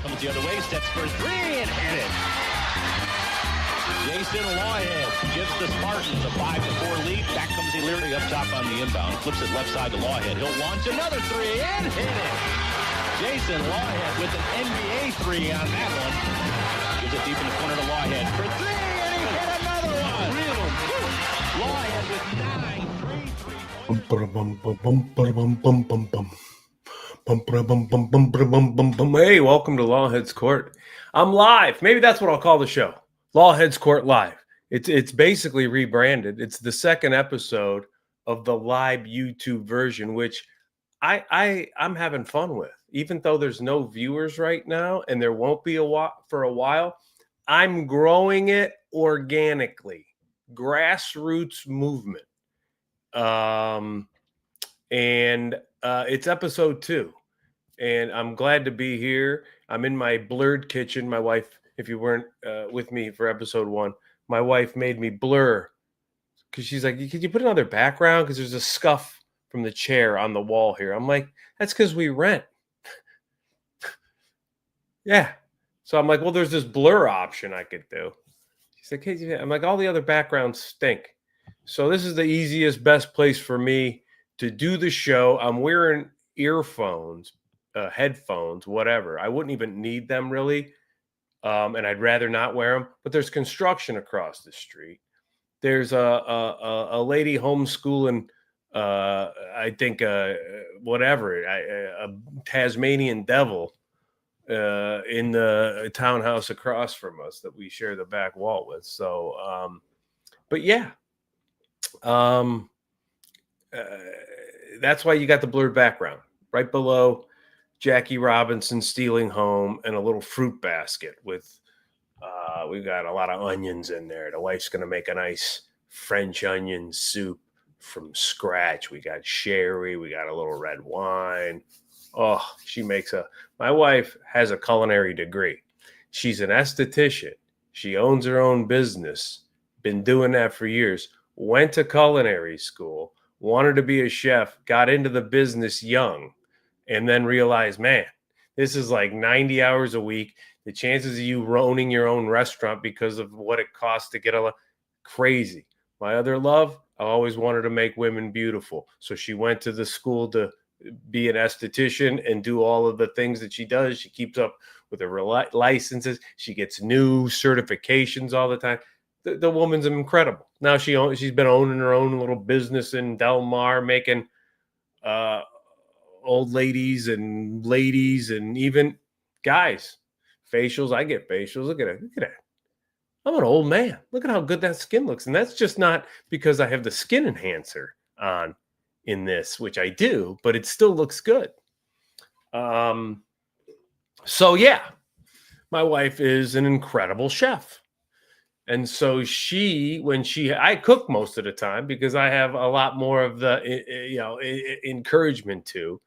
Comes the other way, steps for three, and hit it. Jason Lawheads gives the Spartans a 5-4 lead. Back comes Illyria up top on the inbound. Flips it left side to Lawhead. He'll launch another three and hit it. Jason Lawhead with an NBA three on that one. Gives it deep in the corner to Lawhead for three, and he hit another one. Lawhead with 9 Hey, welcome to Lawheads Court. I'm live. Maybe that's what I'll call the show. Lawheads Court Live. It's basically rebranded. It's the second episode of the live YouTube version, which I'm having fun with. Even though there's no viewers right now and there won't be for a while, I'm growing it organically. Grassroots movement. It's episode 2. And I'm glad to be here. I'm in my blurred kitchen. My wife, if you weren't with me for episode 1, my wife made me blur because she's like, could you put another background? Because there's a scuff from the chair on the wall here. I'm like, that's because we rent. Yeah. So I'm like, well, there's this blur option I could do. She's like, hey, I'm like, all the other backgrounds stink. So this is the easiest, best place for me to do the show. I'm wearing earphones. Headphones, whatever. I wouldn't even need them really. And I'd rather not wear them. But there's construction across the street. There's a lady homeschooling, I think, whatever, a Tasmanian devil in the townhouse across from us that we share the back wall with. So, but yeah. That's why you got the blurred background right below Jackie Robinson stealing home and a little fruit basket with we've got a lot of onions in there. The wife's going to make a nice French onion soup from scratch. We got sherry. We got a little red wine. Oh, my wife has a culinary degree. She's an esthetician. She owns her own business. Been doing that for years. Went to culinary school. Wanted to be a chef. Got into the business young. And then realize, man, this is like 90 hours a week. The chances of you owning your own restaurant because of what it costs to get crazy. My other love, I always wanted to make women beautiful. So she went to the school to be an esthetician and do all of the things that she does. She keeps up with her licenses. She gets new certifications all the time. The woman's incredible. Now she's been owning her own little business in Del Mar, making old ladies and ladies and even guys facials. I get facials. Look at that. I'm an old man. Look at how good that skin looks. And that's just not because I have the skin enhancer on in this, which I do, but it still looks good. So yeah, my wife is an incredible chef. And so I cook most of the time because I have a lot more of the, encouragement to.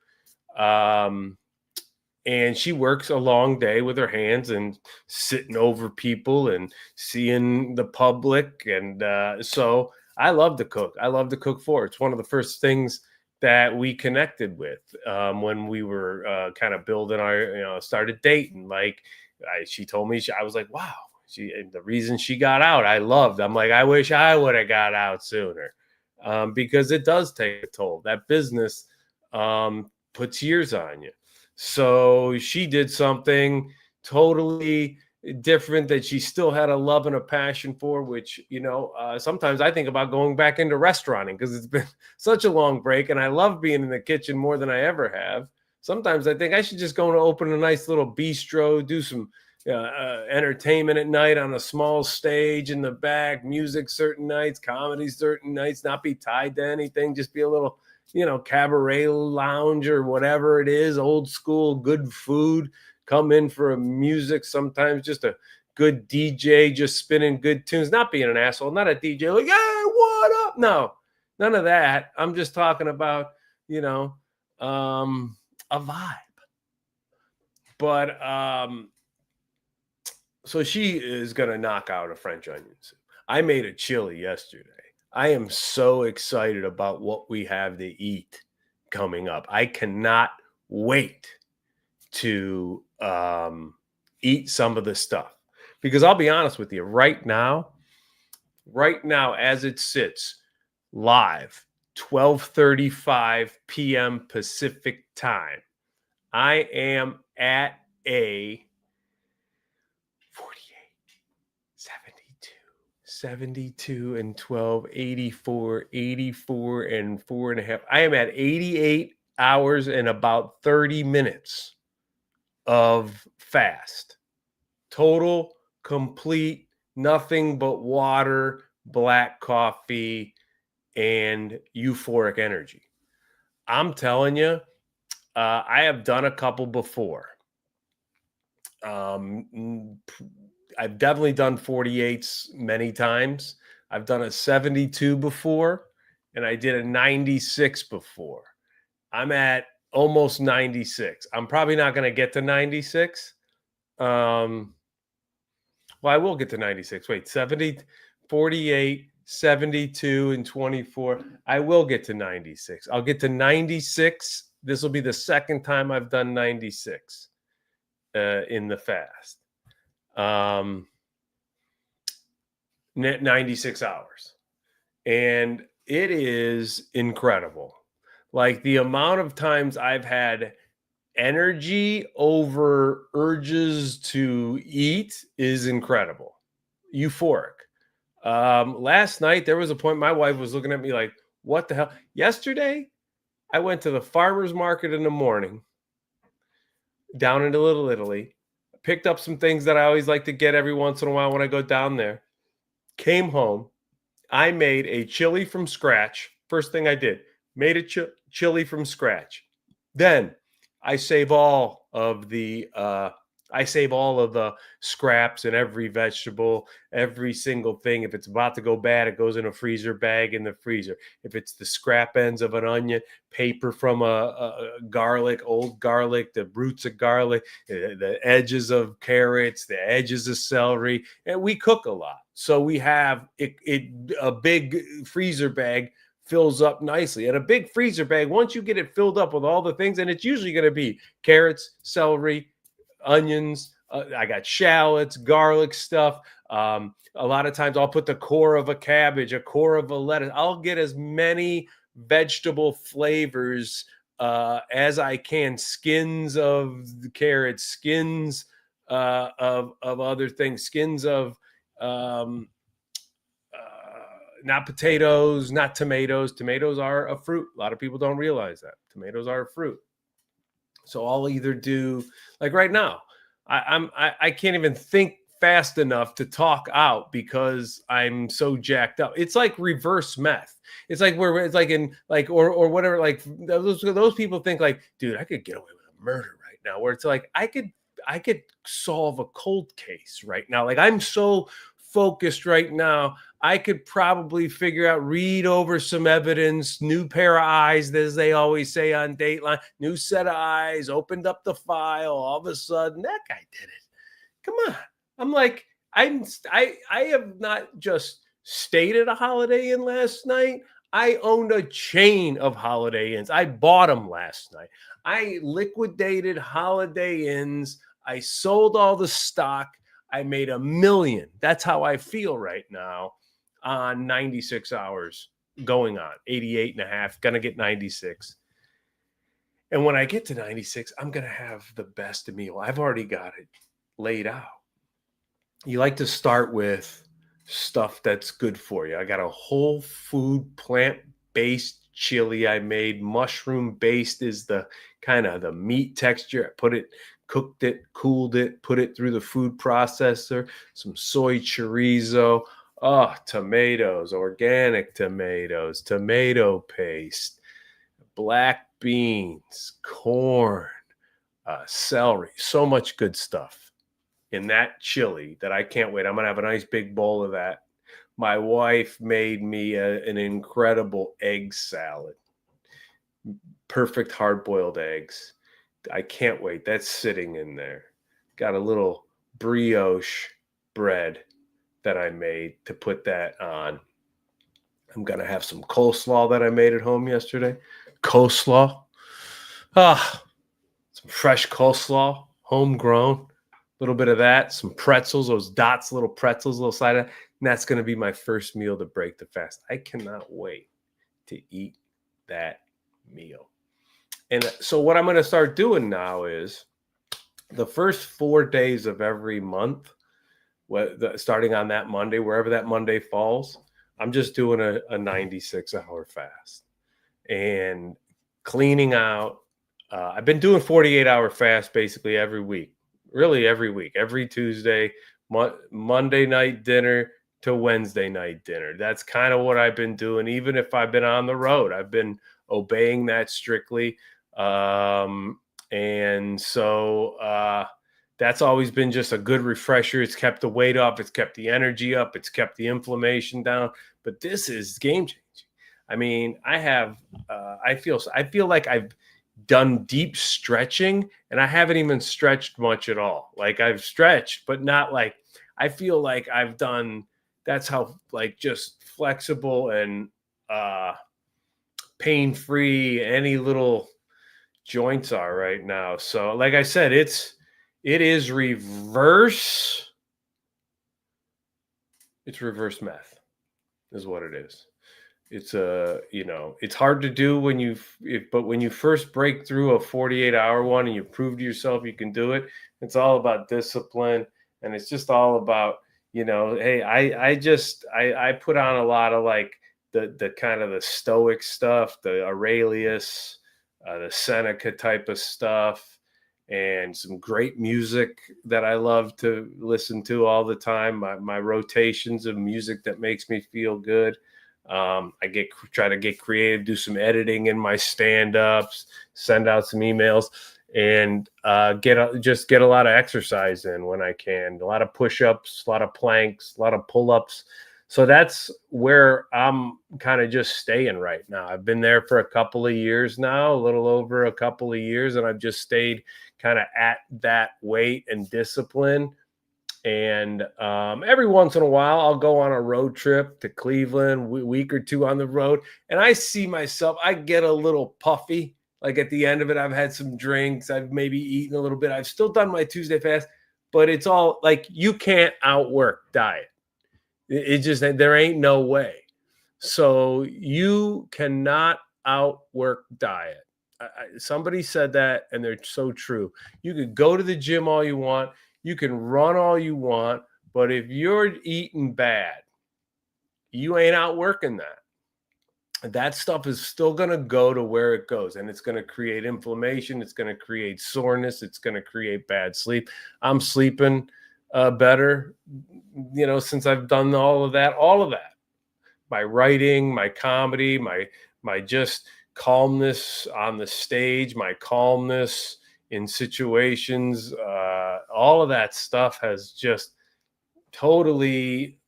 And she works a long day with her hands and sitting over people and seeing the public. And so I love to cook. I love to cook for her. It's one of the first things that we connected with when we were kind of building started dating. Like she told me, I was like, wow. The reason she got out, I loved. I'm like, I wish I would have got out sooner because it does take a toll. That business puts years on you. So she did something totally different that she still had a love and a passion for, which, sometimes I think about going back into restauranting because it's been such a long break and I love being in the kitchen more than I ever have. Sometimes I think I should just go and open a nice little bistro, do some entertainment at night on a small stage in the back, music certain nights, comedy certain nights, not be tied to anything, just be a little, cabaret lounge or whatever it is, old school, good food, come in for a music, sometimes just a good DJ, just spinning good tunes, not being an asshole, not a DJ like, hey, what up? No, none of that. I'm just talking about, a vibe. But, so she is going to knock out a French onion soup. I made a chili yesterday. I am so excited about what we have to eat coming up. I cannot wait to eat some of the stuff. Because I'll be honest with you, right now, as it sits live, 12:35 p.m. Pacific time, I am at a 48, 72 and 12, 84, 84 and 4.5. I am at 88 hours and about 30 minutes of fast. Total, complete, nothing but water, black coffee, and euphoric energy. I'm telling you, I have done a couple before. I've definitely done 48s many times. I've done a 72 before, and I did a 96 before. I'm at almost 96. I'm probably not going to get to 96. Well, I will get to 96. Wait, 70, 48, 72, and 24. I will get to 96. I'll get to 96. This will be the second time I've done 96 in the fast. 96 hours. And it is incredible. Like the amount of times I've had energy over urges to eat is incredible. Euphoric. Last night, there was a point my wife was looking at me like, what the hell? Yesterday, I went to the farmer's market in the morning down into Little Italy, picked up some things that I always like to get every once in a while when I go down there, came home. I made a chili from scratch. First thing I did, made a chili from scratch. Then I save all of the scraps and every vegetable, every single thing. If it's about to go bad, it goes in a freezer bag in the freezer. If it's the scrap ends of an onion, paper from a garlic, old garlic, the roots of garlic, the edges of carrots, the edges of celery, and we cook a lot. So we have a big freezer bag fills up nicely. And a big freezer bag, once you get it filled up with all the things, and it's usually going to be carrots, celery, onions. I got shallots, garlic stuff. A lot of times I'll put the core of a cabbage, a core of a lettuce. I'll get as many vegetable flavors as I can. Skins of the carrots, skins of other things, skins of not potatoes, not tomatoes. Tomatoes are a fruit. A lot of people don't realize that. Tomatoes are a fruit. So I'll either do, like right now, I can't even think fast enough to talk out because I'm so jacked up. It's like reverse meth. It's like where it's like in like or whatever. Like those people think like, dude, I could get away with a murder right now. Where it's like I could solve a cold case right now. Like I'm so focused right now. I could probably read over some evidence, new pair of eyes, as they always say on Dateline, new set of eyes, opened up the file. All of a sudden, that guy did it. Come on. I'm like, I have not just stayed at a Holiday Inn last night. I owned a chain of Holiday Inns. I bought them last night. I liquidated Holiday Inns. I sold all the stock. I made $1 million. That's how I feel right now on 96 hours going on, 88 and a half, going to get 96. And when I get to 96, I'm going to have the best meal. I've already got it laid out. You like to start with stuff that's good for you. I got a whole food plant-based chili I made. Mushroom-based is the kind of the meat texture. I put it, cooked it, cooled it, put it through the food processor, some soy chorizo, tomatoes, organic tomatoes, tomato paste, black beans, corn, celery, so much good stuff in that chili that I can't wait. I'm going to have a nice big bowl of that. My wife made me an incredible egg salad, perfect hard-boiled eggs. I can't wait. That's sitting in there. Got a little brioche bread that I made to put that on. I'm going to have some coleslaw that I made at home yesterday. Coleslaw. Some fresh coleslaw, homegrown. little bit of that, some pretzels, those dots, little pretzels, little side of, and that's going to be my first meal to break the fast. I cannot wait to eat that meal. And so what I'm going to start doing now is the first 4 days of every month, starting on that Monday, wherever that Monday falls, I'm just doing a 96-hour fast and cleaning out. I've been doing 48-hour fast basically every week, really every week, every Tuesday, Monday night dinner to Wednesday night dinner. That's kind of what I've been doing. Even if I've been on the road, I've been obeying that strictly. And so that's always been just a good refresher. It's kept the weight off. It's kept the energy up. It's kept the inflammation down. But this is game changing. I mean, I feel like I've done deep stretching and I haven't even stretched much at all. Like I've stretched, but not like, I feel like I've done, that's how like just flexible and pain-free any little joints are right now. So like I said, it is reverse. It's reverse meth is what it is. It's it's hard to do but when you first break through a 48-hour one and you prove to yourself you can do it, it's all about discipline. And it's just all about, hey, I put on a lot of like the kind of the Stoic stuff, the Aurelius, the Seneca type of stuff, and some great music that I love to listen to all the time. My rotations of music that makes me feel good. I try to get creative, do some editing in my stand-ups, send out some emails, and get a lot of exercise in when I can. A lot of push-ups, a lot of planks, a lot of pull-ups. So that's where I'm kind of just staying right now. I've been there for a couple of years now, a little over a couple of years, and I've just stayed kind of at that weight and discipline. And every once in a while, I'll go on a road trip to Cleveland, week or two on the road, and I see myself, I get a little puffy. Like at the end of it, I've had some drinks, I've maybe eaten a little bit. I've still done my Tuesday fast, but it's all like you can't outwork diet. It just, there ain't no way. So you cannot outwork diet. Somebody said that, and they're so true. You could go to the gym all you want. You can run all you want. But if you're eating bad, you ain't outworking that. That stuff is still going to go to where it goes, and it's going to create inflammation. It's going to create soreness. It's going to create bad sleep. I'm sleeping better, since I've done all of that. My writing, my comedy, my just calmness on the stage, my calmness in situations, all of that stuff has just totally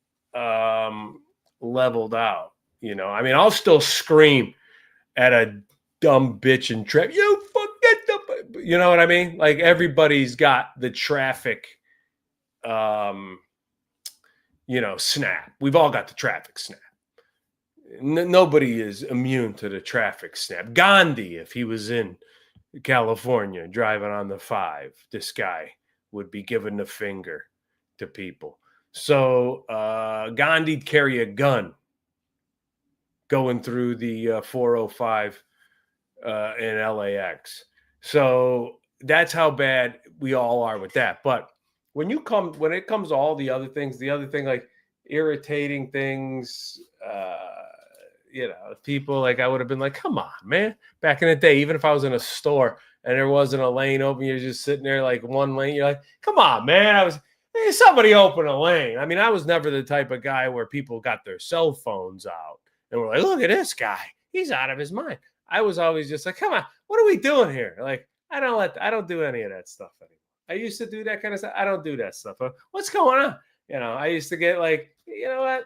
leveled out. I mean, I'll still scream at a dumb bitch in traffic. You forget you know what I mean? Like everybody's got the traffic, snap. We've all got the traffic snap. Nobody is immune to the traffic snap. Gandhi, if he was in California driving on the 5, this guy would be giving the finger to people. So Gandhi'd carry a gun going through the 405 in LAX. So that's how bad we all are with that. But when it comes to all the other things like irritating things, people, like I would have been like, come on, man. Back in the day, even if I was in a store and there wasn't a lane open, you're just sitting there like one lane. You're like, come on, man. Somebody open a lane. I mean, I was never the type of guy where people got their cell phones out and were like, look at this guy. He's out of his mind. I was always just like, come on, what are we doing here? Like, I don't do any of that stuff anymore. I used to do that kind of stuff. I don't do that stuff. What's going on? I used to get like, what?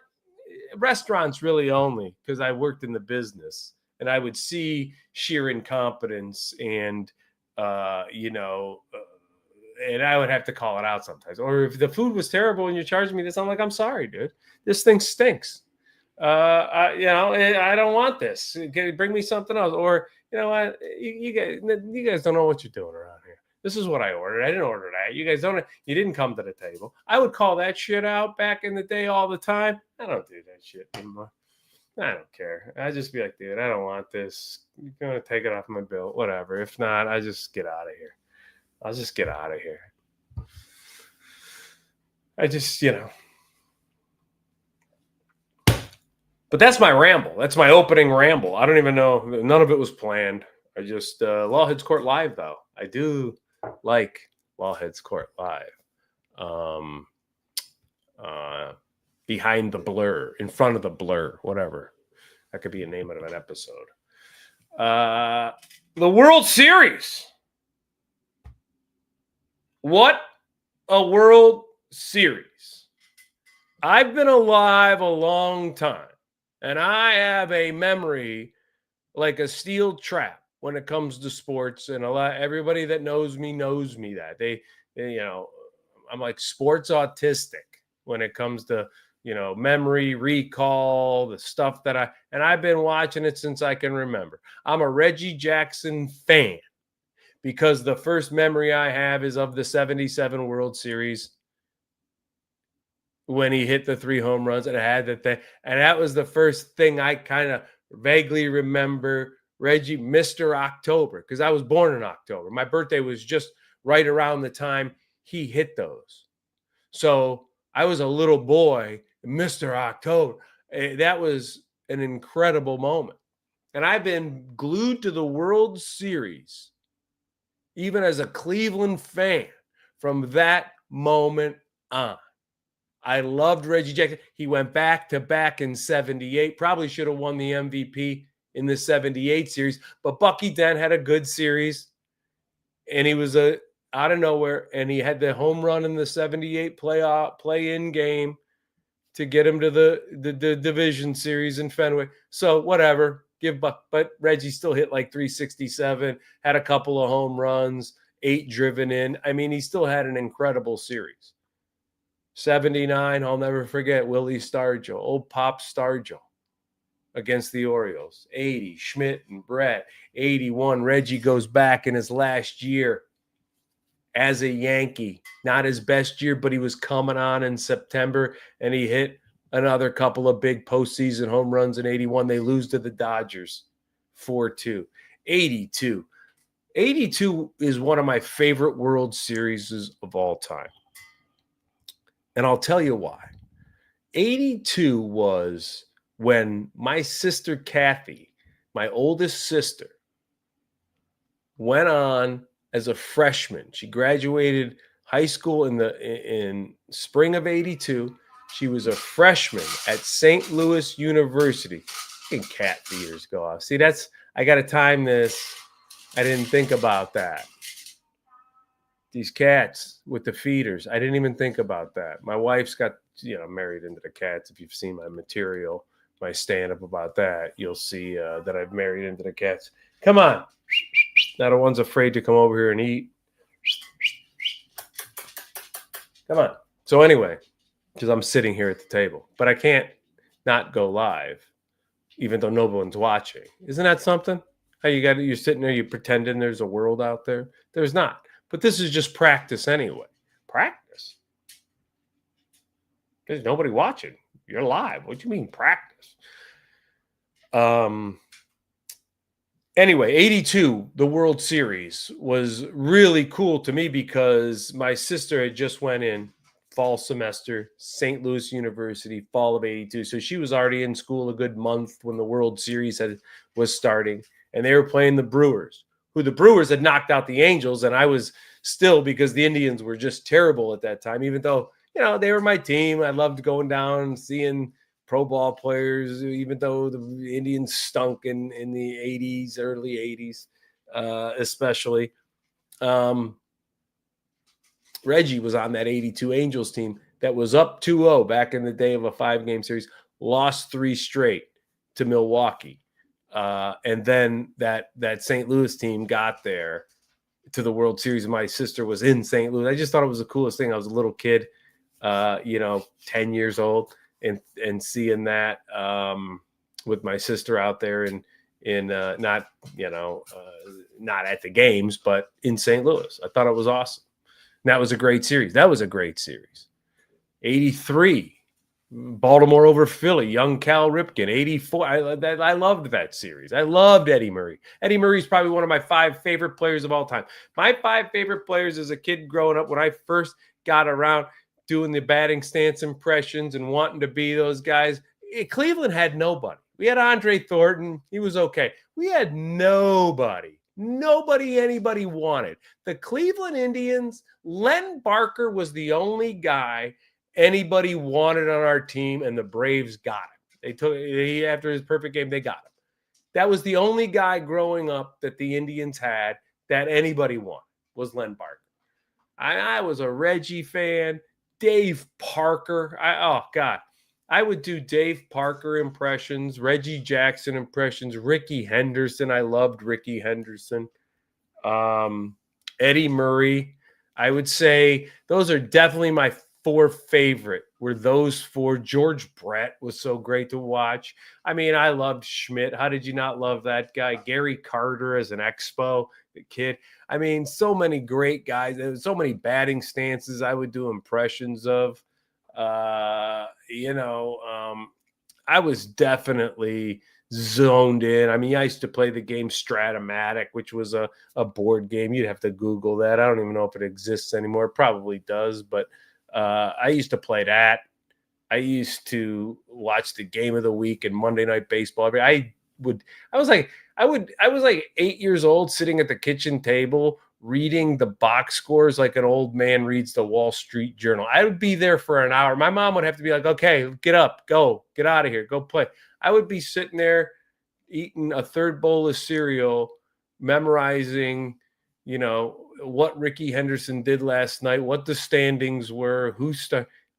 Restaurants really only because I worked in the business and I would see sheer incompetence and, and I would have to call it out sometimes. Or if the food was terrible and you're charging me this, I'm like, I'm sorry, dude. This thing stinks. I don't want this. Bring me something else. Or, you know what? You guys don't know what you're doing around here. This is what I ordered. I didn't order that. You guys don't. You didn't come to the table. I would call that shit out back in the day all the time. I don't do that shit anymore. I don't care. I just be like, dude, I don't want this. You're gonna take it off my bill, whatever. If not, I just get out of here. I'll just get out of here. I just, But that's my ramble. That's my opening ramble. I don't even know. None of it was planned. I just Lawheads Court Live though. I do like Lawheads Court Live. Behind the blur, in front of the blur, whatever. That could be a name of an episode. The World Series. What a World Series. I've been alive a long time, and I have a memory like a steel trap when it comes to sports. And everybody that knows me that they I'm like sports autistic when it comes to, memory, recall, the stuff that I've been watching it since I can remember. I'm a Reggie Jackson fan because the first memory I have is of the 77 World Series when he hit the 3 home runs and had that thing. And that was the first thing I kind of vaguely remember Reggie, Mr. October, because I was born in October. My birthday was just right around the time he hit those. So I was a little boy, Mr. October. That was an incredible moment. And I've been glued to the World Series, even as a Cleveland fan, from that moment on. I loved Reggie Jackson. He went back to back in 78. Probably should have won the MVP in the 78 series. But Bucky Dent had a good series. And he was out of nowhere. And he had the home run in the 78 play-in game to get him to the division series in Fenway. So whatever. But Reggie still hit like 367, had a couple of home runs, 8 driven in. I mean, he still had an incredible series. 79, I'll never forget Willie Stargell, old Pop Stargell against the Orioles. 80, Schmidt and Brett. 81, Reggie goes back in his last year as a Yankee. Not his best year, but he was coming on in September, and he hit another couple of big postseason home runs in 81. They lose to the Dodgers 4-2. 82. 82 is one of my favorite World Series of all time. And I'll tell you why. 82 was when my sister Kathy, my oldest sister, went on as a freshman. She graduated high school in spring of 82. She was a freshman at St. Louis University. And cat feeders go off. See, I got to time this. I didn't think about that. These cats with the feeders. I didn't even think about that. My wife's got, married into the cats. If you've seen my material, my stand-up about that, you'll see that I've married into the cats. Come on. Not the one's afraid to come over here and eat. Come on. So anyway, because I'm sitting here at the table, but I can't not go live, even though no one's watching. Isn't that something? How you're sitting there, you're pretending there's a world out there. There's not. But this is just practice anyway. Practice? There's nobody watching. You're live. What do you mean practice? Anyway, 82, the World Series was really cool to me because my sister had just went in fall semester, St. Louis University, fall of 82. So she was already in school a good month when the World Series was starting. And they were playing the Brewers, who the Brewers had knocked out the Angels. And I was still, because the Indians were just terrible at that time, even though, they were my team. I loved going down and seeing pro ball players, even though the Indians stunk in the 80s, early 80s, especially. Reggie was on that 82 Angels team that was up 2-0 back in the day of a 5-game series, lost 3 straight to Milwaukee. And then that St. Louis team got there to the World Series. My sister was in St. Louis. I just thought it was the coolest thing. I was a little kid, 10 years old, and seeing that with my sister out there and not not at the games, but in St. Louis. I thought it was awesome. And that was a great series. 83, Baltimore over Philly, young Cal Ripken. 84, I loved that series. I loved Eddie Murray. Eddie Murray's probably one of my 5 favorite players of all time. My 5 favorite players as a kid growing up, when I first got around doing the batting stance impressions and wanting to be those guys, Cleveland had nobody. We had Andre Thornton. He was okay. We had nobody anybody wanted. The Cleveland Indians, Len Barker was the only guy anybody wanted on our team, and the Braves got him. After his perfect game, they got him. That was the only guy growing up that the Indians had that anybody wanted, was Len Barker. I was a Reggie fan. Dave Parker. I would do Dave Parker impressions, Reggie Jackson impressions, Ricky Henderson. I loved Ricky Henderson. Eddie Murray. I would say those are definitely my 4 favorite, were those 4. George Brett was so great to watch. I mean, I loved Schmidt. How did you not love that guy? Gary Carter as an Expo, the kid. I mean, so many great guys. There was so many batting stances I would do impressions of. I was definitely zoned in. I mean, I used to play the game Stratomatic, which was a board game. You'd have to Google that. I don't even know if it exists anymore. It probably does, but I used to play that. I used to watch the Game of the Week and Monday Night Baseball. I was like 8 years old, sitting at the kitchen table reading the box scores like an old man reads the Wall Street Journal. I would be there for an hour. My mom would have to be like, okay, get up, go, get out of here, go play. I would be sitting there eating a 3rd bowl of cereal, memorizing, what Ricky Henderson did last night, what the standings were,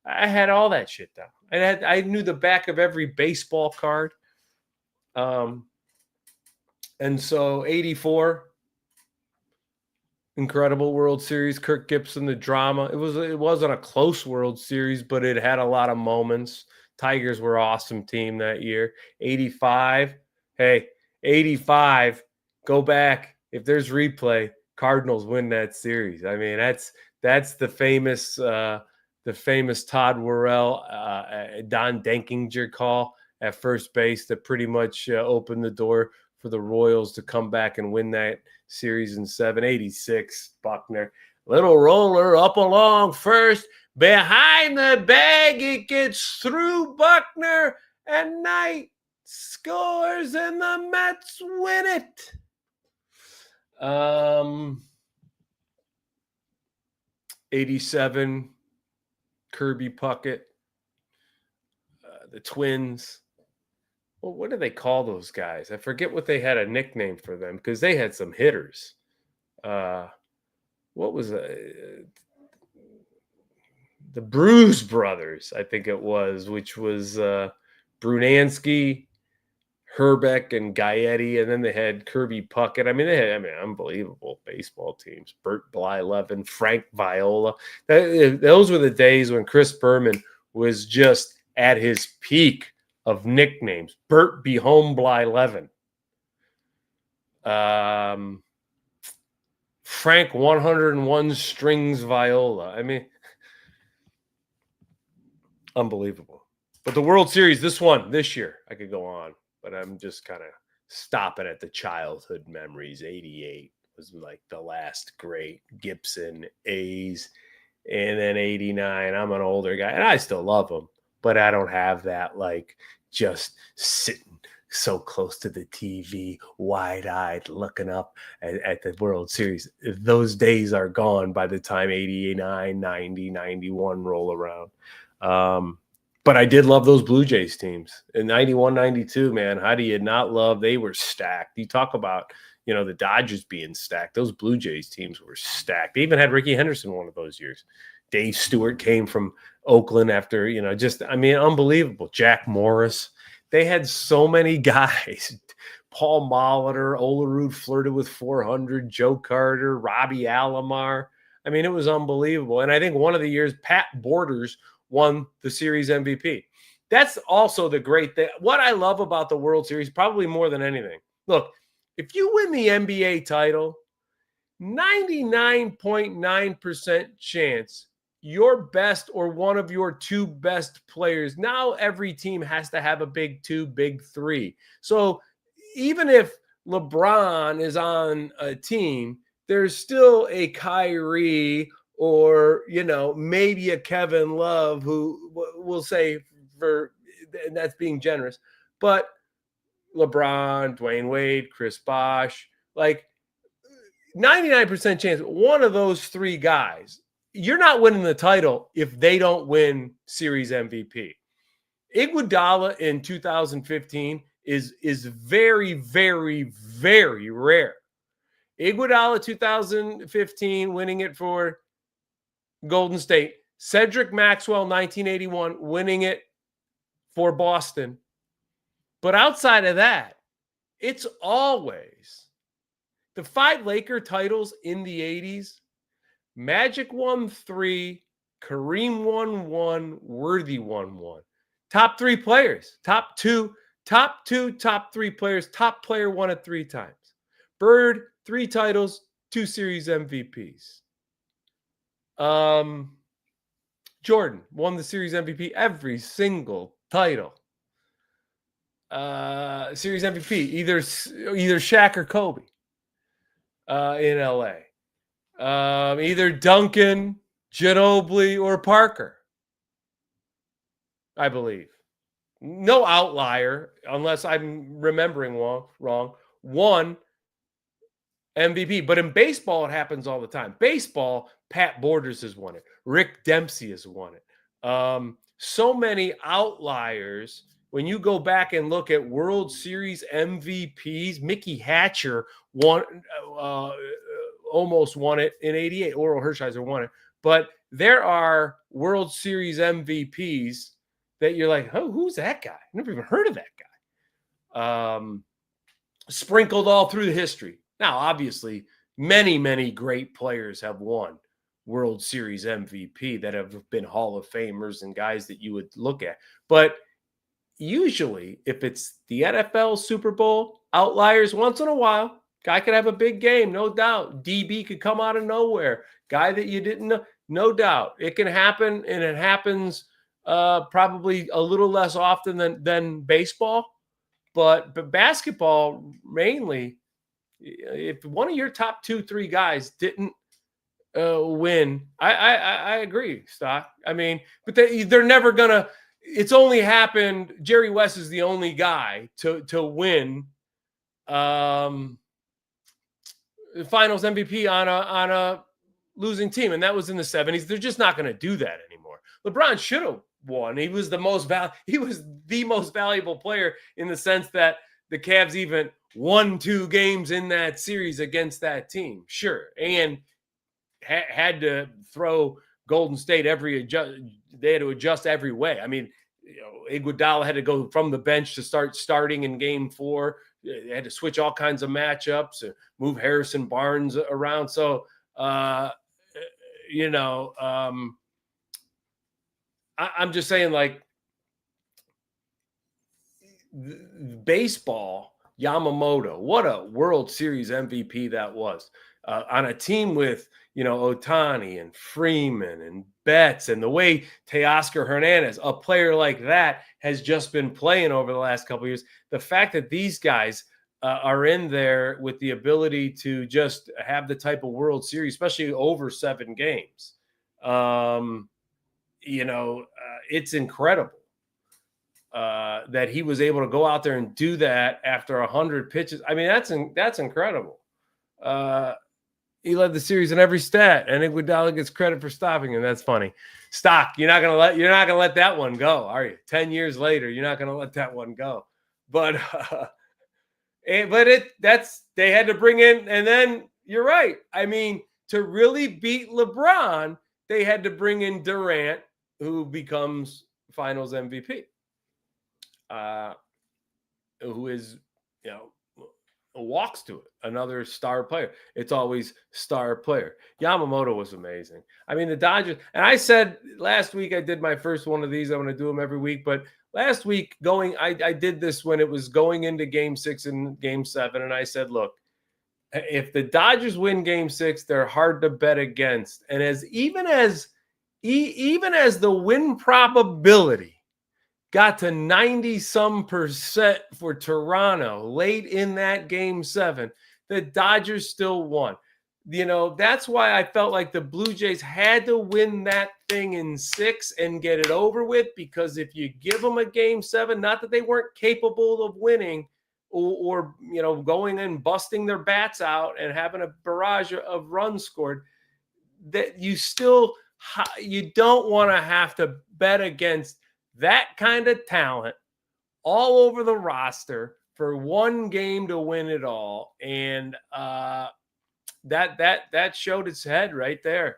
I had all that shit down. I knew the back of every baseball card. And so 84, incredible World Series, Kirk Gibson, the drama. It wasn't a close World Series, but it had a lot of moments. Tigers were an awesome team that year. 85, go back. If there's replay, Cardinals win that series. I mean, that's the famous Todd Worrell, Don Denkinger call at first base that pretty much opened the door for the Royals to come back and win that series in 786. Buckner, little roller up along first, behind the bag, it gets through Buckner, and Knight scores, and the Mets win it. 87, Kirby Puckett, the Twins. Well, what do they call those guys? I forget what they had a nickname for them, because they had some hitters. What was the Bruise Brothers, I think it was, which was Brunansky, Herbeck, and Gaetti, and then they had Kirby Puckett. I mean, they had unbelievable baseball teams. Bert Blyleven, Frank Viola. Those were the days when Chris Berman was just at his peak of nicknames. Bert Be Home Blyleven. Frank 101 Strings Viola. I mean, unbelievable. But the World Series, this year, I could go on, but I'm just kind of stopping at the childhood memories. 88 was like the last great. Gibson, A's, and then 89. I'm an older guy, and I still love them, but I don't have that, like, just sitting so close to the TV, wide-eyed, looking up at the World Series. Those days are gone by the time 89, 90, 91 roll around. But I did love those Blue Jays teams. In 91, 92, man, how do you not love? They were stacked. You talk about, the Dodgers being stacked. Those Blue Jays teams were stacked. They even had Ricky Henderson one of those years. Dave Stewart came from Oakland after, unbelievable. Jack Morris. They had so many guys. Paul Molitor, Olerud flirted with 400, Joe Carter, Robbie Alomar. I mean, it was unbelievable. And I think one of the years, Pat Borders won the series MVP. That's also the great thing. What I love about the World Series, probably more than anything. Look, If you win the NBA title, 99.9% chance your best or one of your two best players. Now every team has to have a big two, big three. So even if LeBron is on a team, there's still a Kyrie or, maybe a Kevin Love who we'll say and that's being generous, but LeBron, Dwayne Wade, Chris Bosh, like 99% chance one of those three guys, you're not winning the title if they don't win Series MVP. Iguodala in 2015 is very, very, very rare. Iguodala 2015 winning it for Golden State. Cedric Maxwell 1981 winning it for Boston. But outside of that, it's always the 5 Laker titles in the 80s. Magic won 3, Kareem won 1, Worthy won 1. Top 3 players, top two, top 3 players. Top player won it 3 times. Bird, 3 titles, 2 series MVPs. Jordan won the series MVP every single title. Series MVP, either Shaq or Kobe in LA. Either Duncan, Ginobili, or Parker, I believe. No outlier, unless I'm remembering wrong. One MVP. But in baseball, it happens all the time. Baseball, Pat Borders has won it. Rick Dempsey has won it. So many outliers. When you go back and look at World Series MVPs, Mickey Hatcher won, almost won it in '88. Oral Hershiser won it. But there are World Series MVPs that you're like, oh, who's that guy? I've never even heard of that guy. Sprinkled all through the history. Now, obviously, many, many great players have won World Series MVP that have been Hall of Famers and guys that you would look at. But usually, if it's the NFL Super Bowl, outliers once in a while, guy could have a big game, no doubt. DB could come out of nowhere. Guy that you didn't know, no doubt. It can happen, and it happens probably a little less often than baseball. But basketball, mainly, if one of your top 2-3 guys didn't win, I agree, Stock. I mean, but they're never going to. It's only happened. Jerry West is the only guy to win the Finals MVP on a losing team, and that was in the 70s. They're just not going to do that anymore. LeBron should have won. He was the most valuable player in the sense that the Cavs even won 2 games in that series against that team. Sure, and had to throw Golden State they had to adjust every way. I mean, Iguodala had to go from the bench to starting in game 4. They had to switch all kinds of matchups, move Harrison Barnes around. So, I'm just saying, like, baseball, Yamamoto, what a World Series MVP that was. On a team with, Ohtani and Freeman and Betts, and the way Teoscar Hernandez, a player like that, has just been playing over the last couple of years. The fact that these guys are in there with the ability to just have the type of World Series, especially over 7 games, it's incredible that he was able to go out there and do that after 100 pitches. I mean, that's incredible. He led the series in every stat, and Iguodala gets credit for stopping him. That's funny. Stock, you're not gonna let that one go, are you? 10 years later, you're not gonna let that one go. But they had to bring in, and then you're right. I mean, to really beat LeBron, they had to bring in Durant, who becomes Finals MVP. Who is, walks to it. Another star player. It's always star player. Yamamoto was amazing. I mean, the Dodgers, and I said last week I did my first one of these. I'm going to do them every week, but last week I did this when it was going into game 6 and game 7. And I said, look, if the Dodgers win game 6, they're hard to bet against. And even as the win probability got to 90 some percent for Toronto late in that game 7, the Dodgers still won. That's why I felt like the Blue Jays had to win that thing in 6 and get it over with, because if you give them a game 7, not that they weren't capable of winning or going and busting their bats out and having a barrage of runs scored, that you don't want to have to bet against that kind of talent all over the roster for one game to win it all. And that showed its head right there.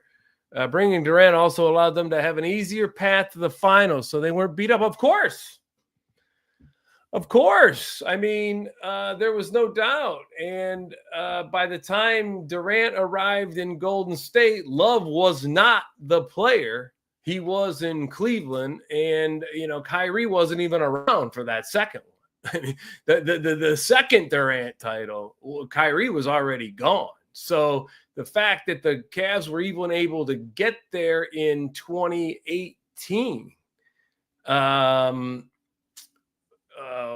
Bringing Durant also allowed them to have an easier path to the finals, so they weren't beat up. Of course. I mean, there was no doubt. And by the time Durant arrived in Golden State, Love was not the player he was in Cleveland. And, Kyrie wasn't even around for that second one. I mean, the second Durant title, Kyrie was already gone. So the fact that the Cavs were even able to get there in 2018,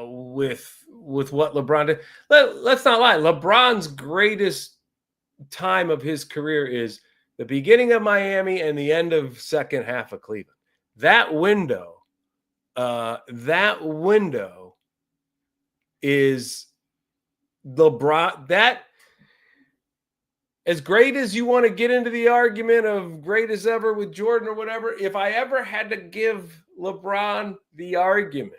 with what LeBron did, let's not lie. LeBron's greatest time of his career is the beginning of Miami and the end of second half of Cleveland. That window is LeBron. That, as great as you want to get into the argument of greatest ever with Jordan or whatever, if I ever had to give LeBron the argument,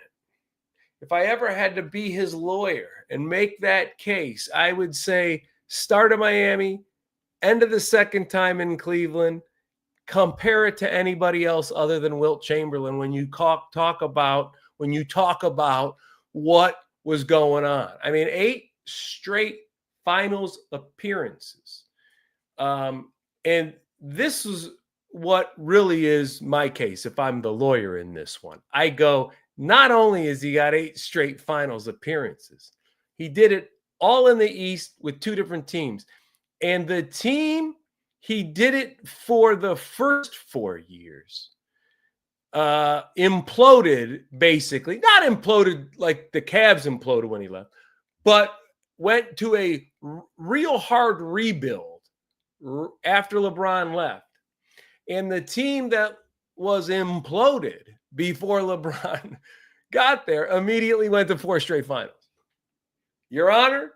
if I ever had to be his lawyer and make that case, I would say start of Miami, end of the second time in Cleveland, compare it to anybody else other than Wilt Chamberlain when you talk about what was going on. I mean, 8 straight finals appearances. And this is what really is my case. If I'm the lawyer in this one, I go, not only has he got 8 straight finals appearances, he did it all in the East with 2 different teams. And the team he did it for the first 4 years imploded, basically. Not imploded like the Cavs imploded when he left, but went to a real hard rebuild after LeBron left. And the team that was imploded before LeBron got there immediately went to 4 straight finals. Your Honor,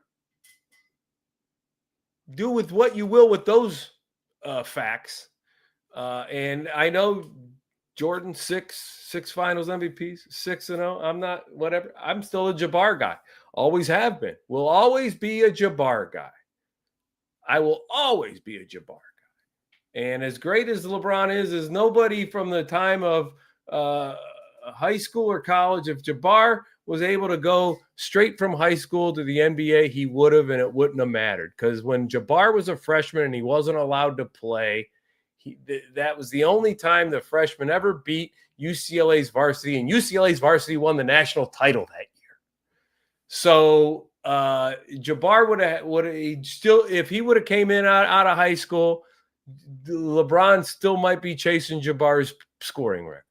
do with what you will with those facts. And I know Jordan, 6 finals MVPs, 6-0. I'm not, whatever. I'm still a Jabbar guy. Always have been. Will always be a Jabbar guy. I will always be a Jabbar guy. And as great as LeBron is nobody from the time of high school or college. If Jabbar was able to go straight from high school to the NBA, he would have, and it wouldn't have mattered. Because when Jabbar was a freshman and he wasn't allowed to play, that was the only time the freshman ever beat UCLA's varsity, and UCLA's varsity won the national title that year. So Jabbar would have still, if he would have came in out of high school, LeBron still might be chasing Jabbar's scoring record.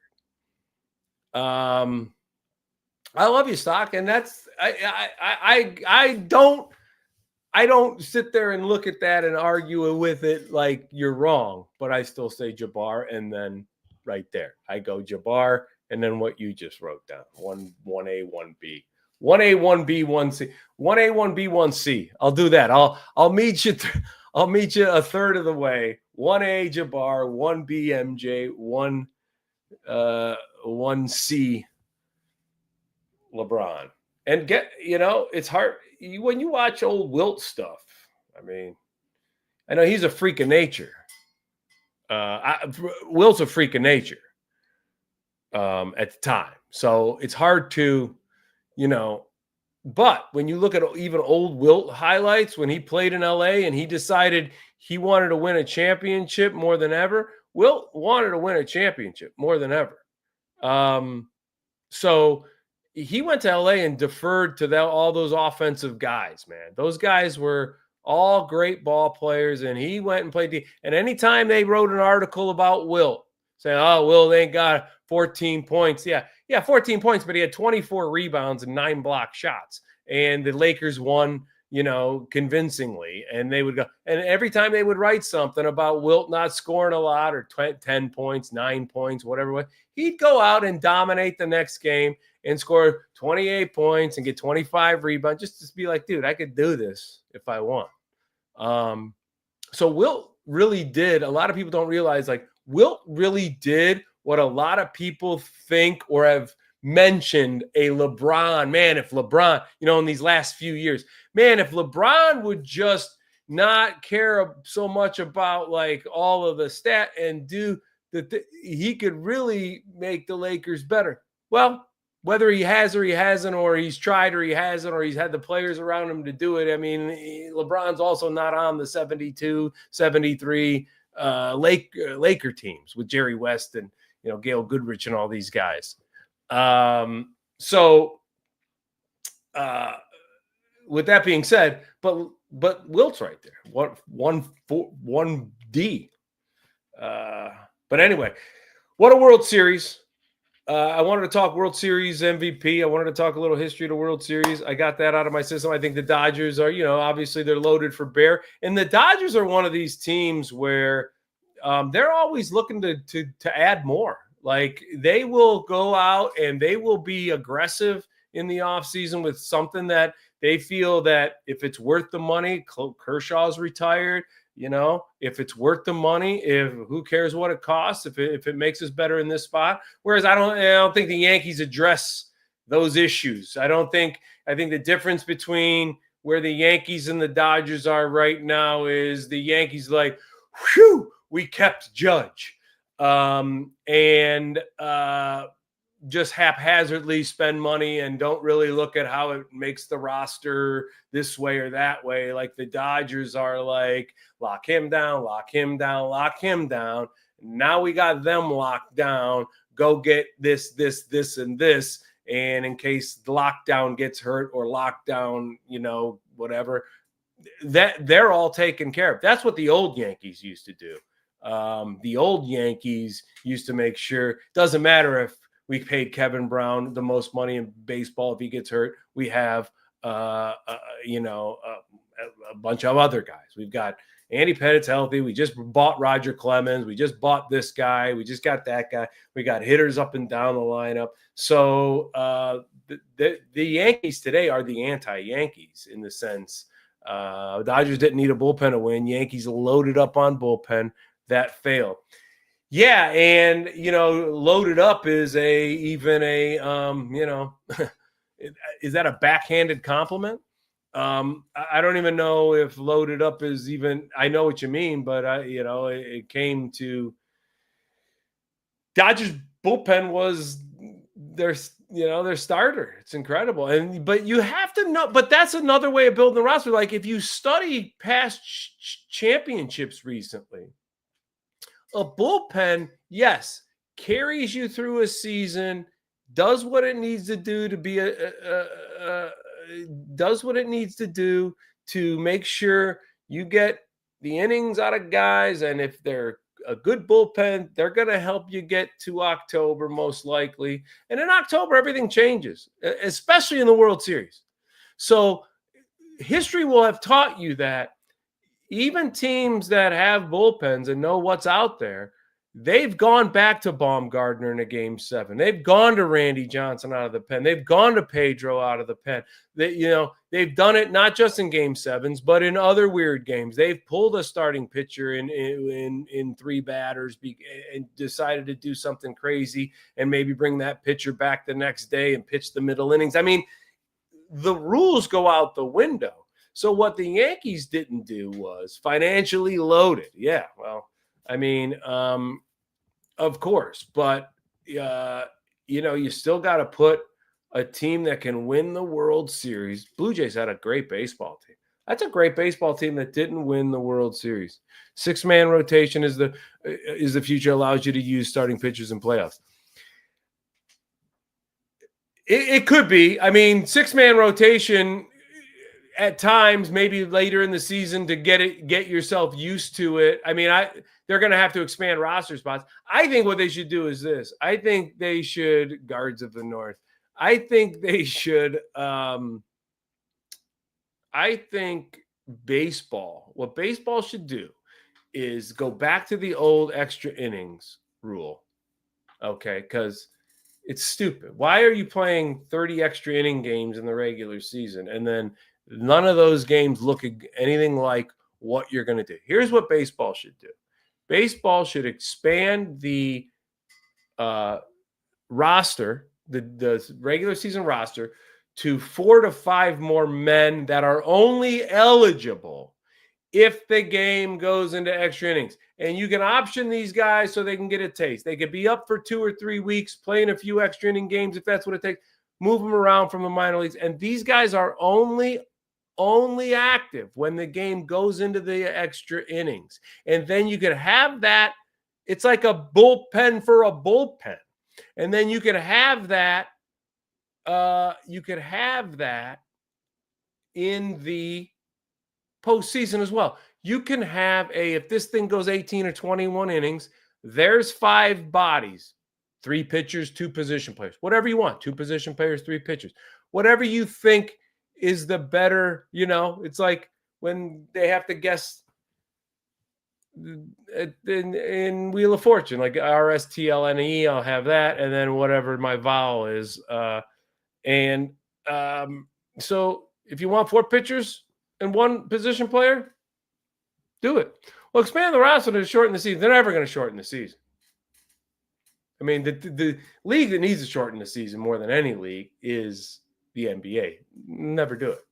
I love you, Stock, and that's I don't sit there and look at that and argue with it like you're wrong, but I still say Jabbar, and then right there I go Jabbar, and then what you just wrote down: 1A, 1B, 1A, 1B, 1C, 1A, 1B, 1C. I'll do that. I'll meet you. I'll meet you a third of the way. 1A Jabbar, 1B MJ, 1C LeBron. And it's hard when you watch old Wilt stuff. I mean, I know he's a freak of nature. Wilt's a freak of nature at the time. So it's hard to, but when you look at even old Wilt highlights when he played in LA and he decided he wanted to win a championship more than ever, Wilt wanted to win a championship more than ever. So he went to LA and deferred to all those offensive guys, man. Those guys were all great ball players, and he went and played. And anytime they wrote an article about Wilt, saying, "Oh, Wilt ain't got 14 points," yeah, 14 points, but he had 24 rebounds and 9 block shots, and the Lakers won, convincingly. And they would go, and every time they would write something about Wilt not scoring a lot or 10 points, 9 points, whatever, he'd go out and dominate the next game and score 28 points and get 25 rebounds, just to be like, dude, I could do this if I want. So Wilt really did. A lot of people don't realize, like, Wilt really did what a lot of people think or have mentioned a LeBron. Man, if LeBron, in these last few years, man, if LeBron would just not care so much about like all of the stat and do that, he could really make the Lakers better. Well, whether he has or he hasn't, or he's tried or he hasn't, or he's had the players around him to do it. I mean, LeBron's also not on the 72, 73 Laker teams with Jerry West and, Gail Goodrich and all these guys. With that being said, but Wilt's right there. One D. But anyway, what a World Series. I wanted to talk World Series MVP. I wanted to talk a little history of the World Series. I got that out of my system. I think the Dodgers are, obviously they're loaded for bear. And the Dodgers are one of these teams where they're always looking to add more. Like, they will go out and they will be aggressive in the offseason with something that they feel that if it's worth the money. Kershaw's retired. If it's worth the money, who cares what it costs, if it makes us better in this spot. Whereas I don't think the Yankees address those issues. I think the difference between where the Yankees and the Dodgers are right now is the Yankees like, whew, we kept Judge. Just haphazardly spend money and don't really look at how it makes the roster this way or that way. Like the Dodgers are like, lock him down, lock him down, lock him down. Now we got them locked down. Go get this, and this. And in case the lockdown gets hurt or lockdown, whatever, that they're all taken care of. That's what the old Yankees used to do. The old Yankees used to make sure, doesn't matter if we paid Kevin Brown the most money in baseball. If he gets hurt, we have, a bunch of other guys. We've got Andy Pettit's healthy. We just bought Roger Clemens. We just bought this guy. We just got that guy. We got hitters up and down the lineup. So the Yankees today are the anti-Yankees in the sense. Dodgers didn't need a bullpen to win. Yankees loaded up on bullpen. That failed. Yeah, and loaded up is is that a backhanded compliment? I don't even know if loaded up is even. I know what you mean, but it came to Dodgers bullpen was their starter. It's incredible, but you have to know. But that's another way of building the roster. Like if you study past championships recently. A bullpen, yes, carries you through a season, does what it needs to do to be does what it needs to do to make sure you get the innings out of guys. And if they're a good bullpen, they're going to help you get to October most likely. And in October, everything changes, especially in the World Series. So history will have taught you that even teams that have bullpens and know what's out there, they've gone back to Baumgartner in a Game 7. They've gone to Randy Johnson out of the pen. They've gone to Pedro out of the pen. They've done it not just in Game 7s, but in other weird games. They've pulled a starting pitcher in 3 batters and decided to do something crazy and maybe bring that pitcher back the next day and pitch the middle innings. I mean, the rules go out the window. So what the Yankees didn't do was financially loaded. Yeah, well, I mean, of course. But, you still got to put a team that can win the World Series. Blue Jays had a great baseball team. That's a great baseball team that didn't win the World Series. 6-man rotation is the future, allows you to use starting pitchers in playoffs. It could be. I mean, 6-man rotation at times, maybe later in the season to get yourself used to it. I mean, they're going to have to expand roster spots. I think what they should do is this. I think they should, Guards of the North. I think they should. I think what baseball should do is go back to the old extra innings rule. Okay, because it's stupid. Why are you playing 30 extra inning games in the regular season and then none of those games look anything like what you're going to do? Here's what baseball should do. Baseball should expand the roster, the regular season roster, to 4 to 5 more men that are only eligible if the game goes into extra innings. And you can option these guys so they can get a taste. They could be up for 2 or 3 weeks, playing a few extra inning games if that's what it takes. Move them around from the minor leagues. And these guys are only active when the game goes into the extra innings. And then you could have that. It's like a bullpen for a bullpen. And then you could have that. You could have that in the postseason as well. You can have if this thing goes 18 or 21 innings, there's 5 bodies, 3 pitchers, 2 position players, whatever you want, 2 position players, 3 pitchers, whatever you think is the better, it's like when they have to guess in Wheel of Fortune, like RSTLNE, I'll have that. And then whatever my vowel is. So if you want 4 pitchers and 1 position player, do it. Well, expand the roster to shorten the season. They're never going to shorten the season. I mean, the league that needs to shorten the season more than any league is the NBA. Never do it.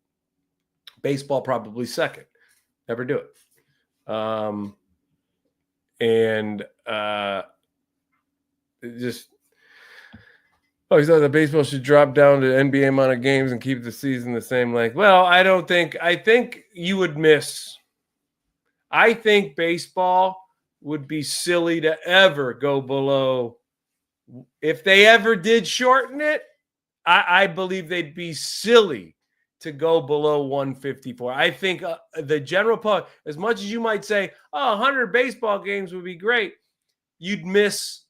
Baseball probably second. Never do it. He thought that baseball should drop down to NBA amount of games and keep the season the same length. Well, I think you would miss. I think baseball would be silly to ever go below. If they ever did shorten it, I believe they'd be silly to go below 154. I think the general public, as much as you might say, 100 baseball games would be great, you'd miss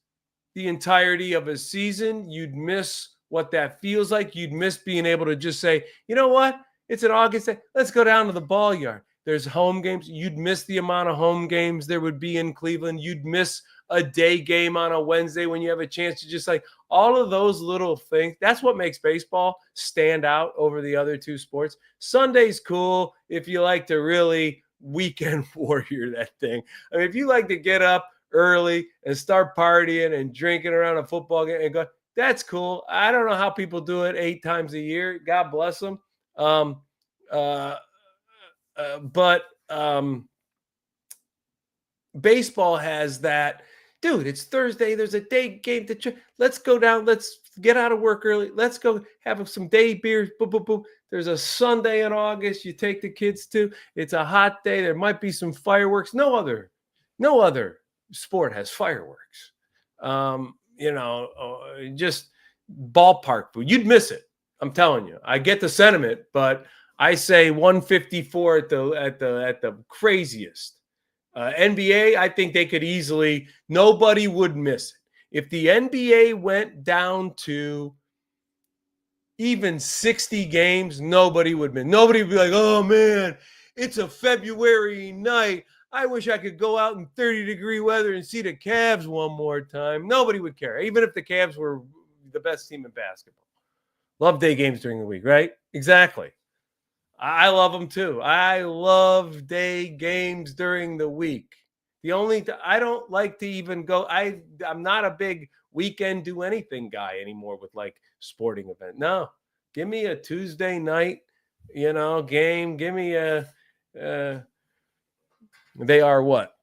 the entirety of a season. You'd miss what that feels like. You'd miss being able to just say, you know what? It's an August day. Let's go down to the ball yard. There's home games. You'd miss the amount of home games there would be in Cleveland. You'd miss a day game on a Wednesday when you have a chance to just like all of those little things. That's what makes baseball stand out over the other 2 sports. Sunday's cool if you like to really weekend warrior that thing. I mean, if you like to get up early and start partying and drinking around a football game and go, that's cool. I don't know how people do it 8 times a year. God bless them. But baseball has that, dude, it's Thursday. There's a day game. Let's go down. Let's get out of work early. Let's go have some day beers. Boom, boom, boom. There's a Sunday in August. You take the kids to. It's a hot day. There might be some fireworks. No other sport has fireworks. Just ballpark food. You'd miss it. I'm telling you. I get the sentiment, but I say 154 at the craziest. NBA, I think they could easily. Nobody would miss it if the NBA went down to even 60 games. Nobody would miss. Nobody would be like, oh man, it's a February night. I wish I could go out in 30-degree weather and see the Cavs one more time. Nobody would care, even if the Cavs were the best team in basketball. Love day games during the week, right? Exactly. I love them too. I love day games during the week. I don't like to even go. I'm not a big weekend do anything guy anymore with like sporting event. No, give me a Tuesday night, game. Give me they are what?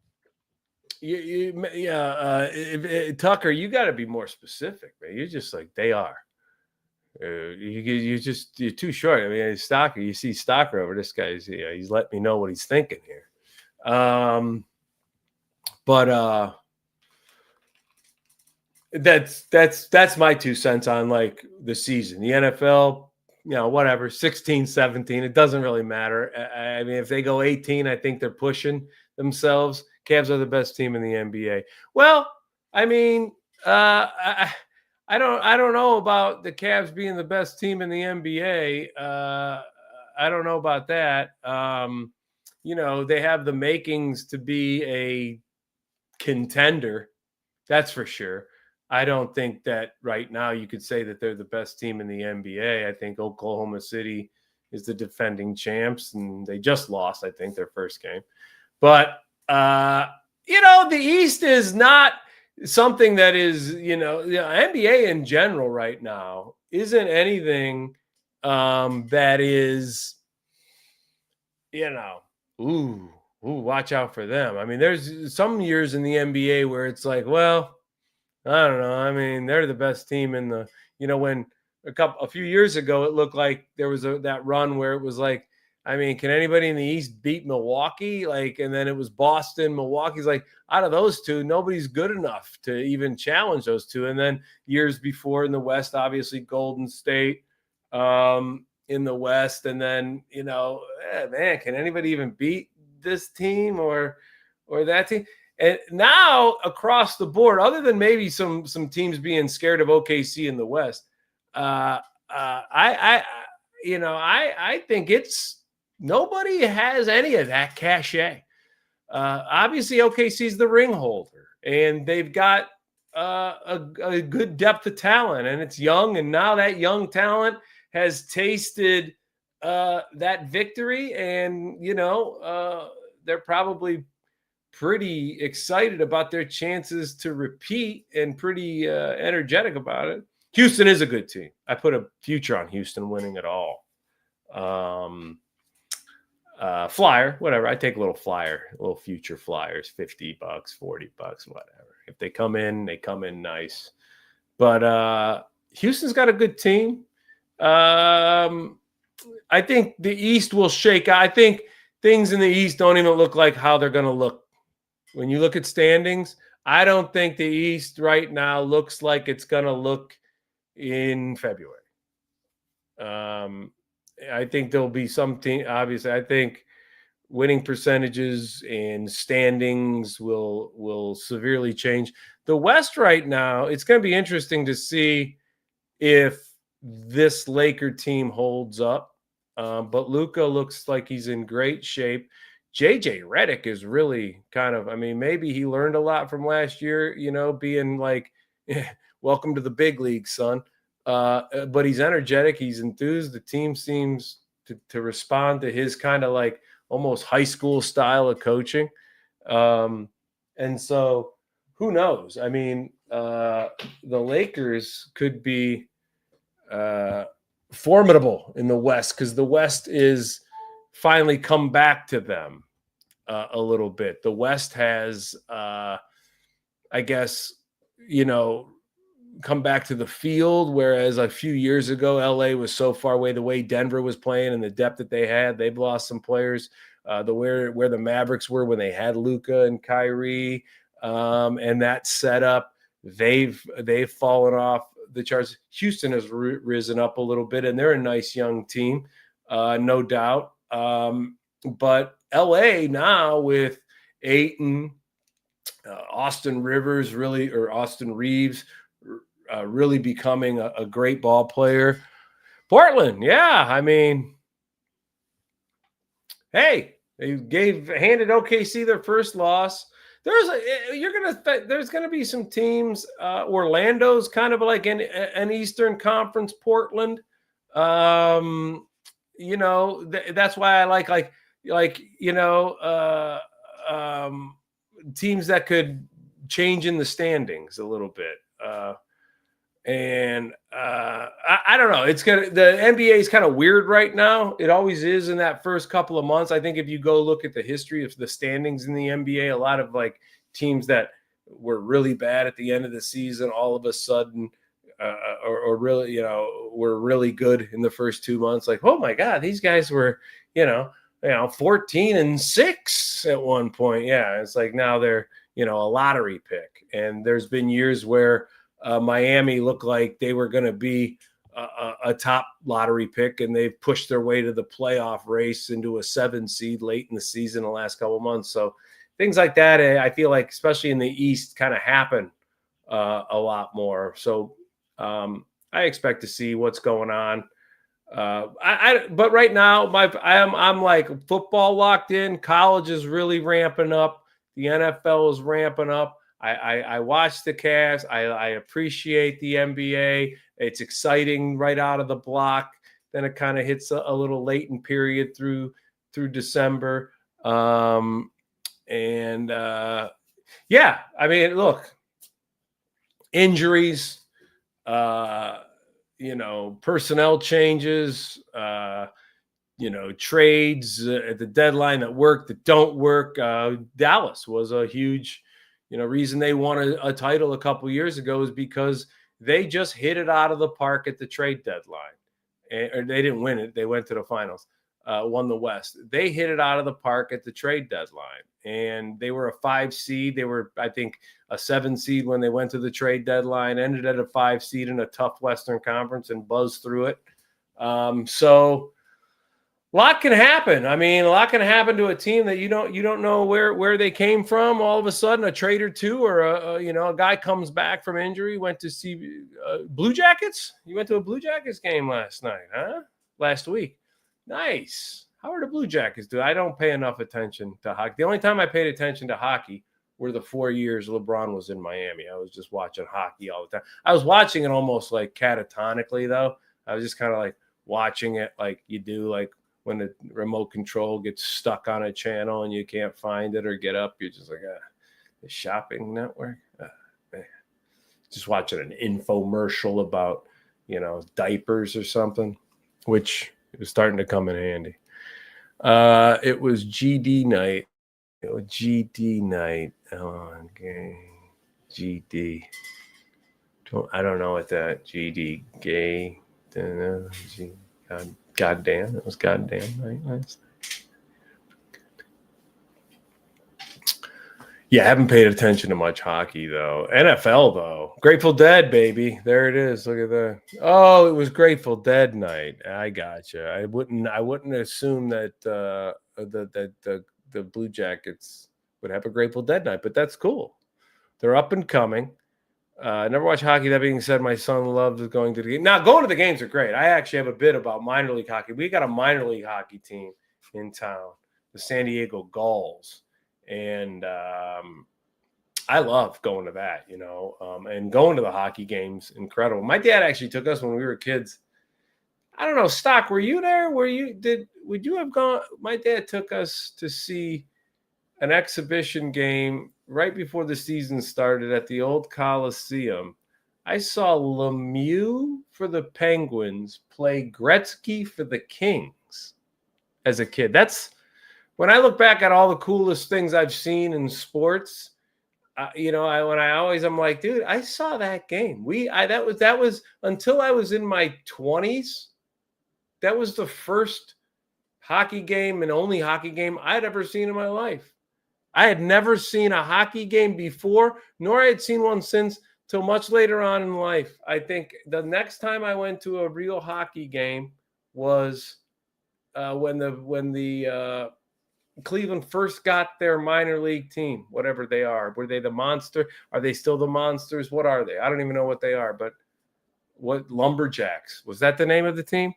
Tucker, you got to be more specific, man. You're just like they are. You're too short. I mean, Stocker. You see Stocker over this guy. He's letting me know what he's thinking here. That's my 2 cents on like the season. The NFL, whatever, 16, 17, it doesn't really matter. I mean, if they go 18, I think they're pushing themselves. Cavs are the best team in the NBA. Well, I mean, I don't know about the Cavs being the best team in the NBA. I don't know about that. They have the makings to be a contender. That's for sure. I don't think that right now you could say that they're the best team in the NBA. I think Oklahoma City is the defending champs, and they just lost, I think, their first game. But, the East is not something that is, the NBA in general right now isn't anything that is, watch out for them. I mean, there's some years in the NBA where it's like, well, I don't know. I mean, they're the best team in the, when a few years ago, it looked like there was that run where it was like, I mean, can anybody in the East beat Milwaukee? Like, and then it was Boston, Milwaukee's like, out of those two, nobody's good enough to even challenge those two. And then years before in the West, obviously Golden State in the West. And then, man, can anybody even beat this team or that team? And now across the board, other than maybe some teams being scared of OKC in the West, I think it's nobody has any of that cachet. Obviously, OKC's the ring holder, and they've got a good depth of talent, and it's young. And now that young talent has tasted that victory, and they're probably pretty excited about their chances to repeat and pretty energetic about it. Houston is a good team. I put a future on Houston winning it all. Flyer, whatever. I take a little future flyers, $50, $40, whatever. If they come in nice. But Houston's got a good team. I think the East will shake out. I think things in the East don't even look like how they're going to look. When you look at standings, I don't think the East right now looks like it's going to look in February. I think there'll be some team. Obviously, I think winning percentages and standings will severely change. The West right now, it's going to be interesting to see if this Laker team holds up. But Luka looks like he's in great shape. JJ Redick is really kind of, I mean, maybe he learned a lot from last year, being like, welcome to the big league, son. But he's energetic. He's enthused. The team seems to respond to his kind of like almost high school style of coaching. And so who knows? I mean, the Lakers could be formidable in the West because the West is finally come back to them a little bit. The West has, I guess, come back to the field, whereas a few years ago, LA was so far away. The way Denver was playing and the depth that they had, they've lost some players. Where the Mavericks were when they had Luka and Kyrie, and that setup, they've fallen off the charts. Houston has risen up a little bit, and they're a nice young team, no doubt. But LA now with Ayton, Austin Reeves really becoming a great ball player. Portland, yeah, I mean, hey, they handed OKC their first loss. There's gonna be some teams. Orlando's kind of like an Eastern Conference Portland. That's why I like teams that could change in the standings a little bit. I don't know. The NBA is kind of weird right now. It always is in that first couple of months. I think if you go look at the history of the standings in the NBA, a lot of like teams that were really bad at the end of the season, all of a sudden, or really, were really good in the first 2 months. Like, oh my God, these guys were, 14-6 at one point. Yeah. It's like now they're, a lottery pick. And there's been years where Miami looked like they were going to be a top lottery pick, and they've pushed their way to the playoff race into a 7 seed late in the season the last couple of months. So things like that, I feel like, especially in the East, kind of happen a lot more. So I expect to see what's going on. But right now, I'm like football locked in. College is really ramping up. The NFL is ramping up. I watch the cast. I appreciate the NBA. It's exciting right out of the block. Then it kind of hits a little latent period through December. Yeah, I mean, look, injuries, personnel changes, trades at the deadline that work, that don't work. Dallas was a huge, reason they won a title a couple years ago is because they just hit it out of the park at the trade deadline. Or they didn't win it. They went to the finals, won the West. They hit it out of the park at the trade deadline. And they were a 5 seed. They were, I think, a 7 seed when they went to the trade deadline, ended at a 5 seed in a tough Western Conference and buzzed through it. So a lot can happen. I mean, a lot can happen to a team that you don't know where they came from. All of a sudden, a trade or two, or a guy comes back from injury. Went to see Blue Jackets. You went to a Blue Jackets game last night, huh? Last week. Nice. How are the Blue Jackets doing? I don't pay enough attention to hockey. The only time I paid attention to hockey were the 4 years LeBron was in Miami. I was just watching hockey all the time. I was watching it almost like catatonically, though. I was just kind of like watching it like you do, like when the remote control gets stuck on a channel and you can't find it or get up. You're just like, the shopping network. Man. Just watching an infomercial about, diapers or something, which is starting to come in handy. It was GD night. GD night. Oh, okay. GD. I don't know what that GD gay. Goddamn. It was goddamn night last night. Yeah, I haven't paid attention to much hockey, though. NFL, though. Grateful Dead, baby. There it is. Look at that. Oh, it was Grateful Dead night. I gotcha. I wouldn't assume that the Blue Jackets would have a Grateful Dead night, but that's cool. They're up and coming. I never watched hockey. That being said, my son loves going to the game. Now, going to the games are great. I actually have a bit about minor league hockey. We got a minor league hockey team in town, the San Diego Gulls. And I love going to that, and going to the hockey games. Incredible. My dad actually took us when we were kids. I don't know, Stock, were you there? Would you have gone? My dad took us to see an exhibition game right before the season started at the old Coliseum. I saw Lemieux for the Penguins play Gretzky for the Kings as a kid. That's when I look back at all the coolest things I've seen in sports. I'm like, dude, I saw that game. That was until I was in my 20s. That was the first hockey game and only hockey game I'd ever seen in my life. I had never seen a hockey game before, nor I had seen one since till much later on in life. I think the next time I went to a real hockey game was when the Cleveland first got their minor league team, whatever they are. Were they the Monster? Are they still the Monsters? What are they? I don't even know what they are, but what Lumberjacks? Was that the name of the team?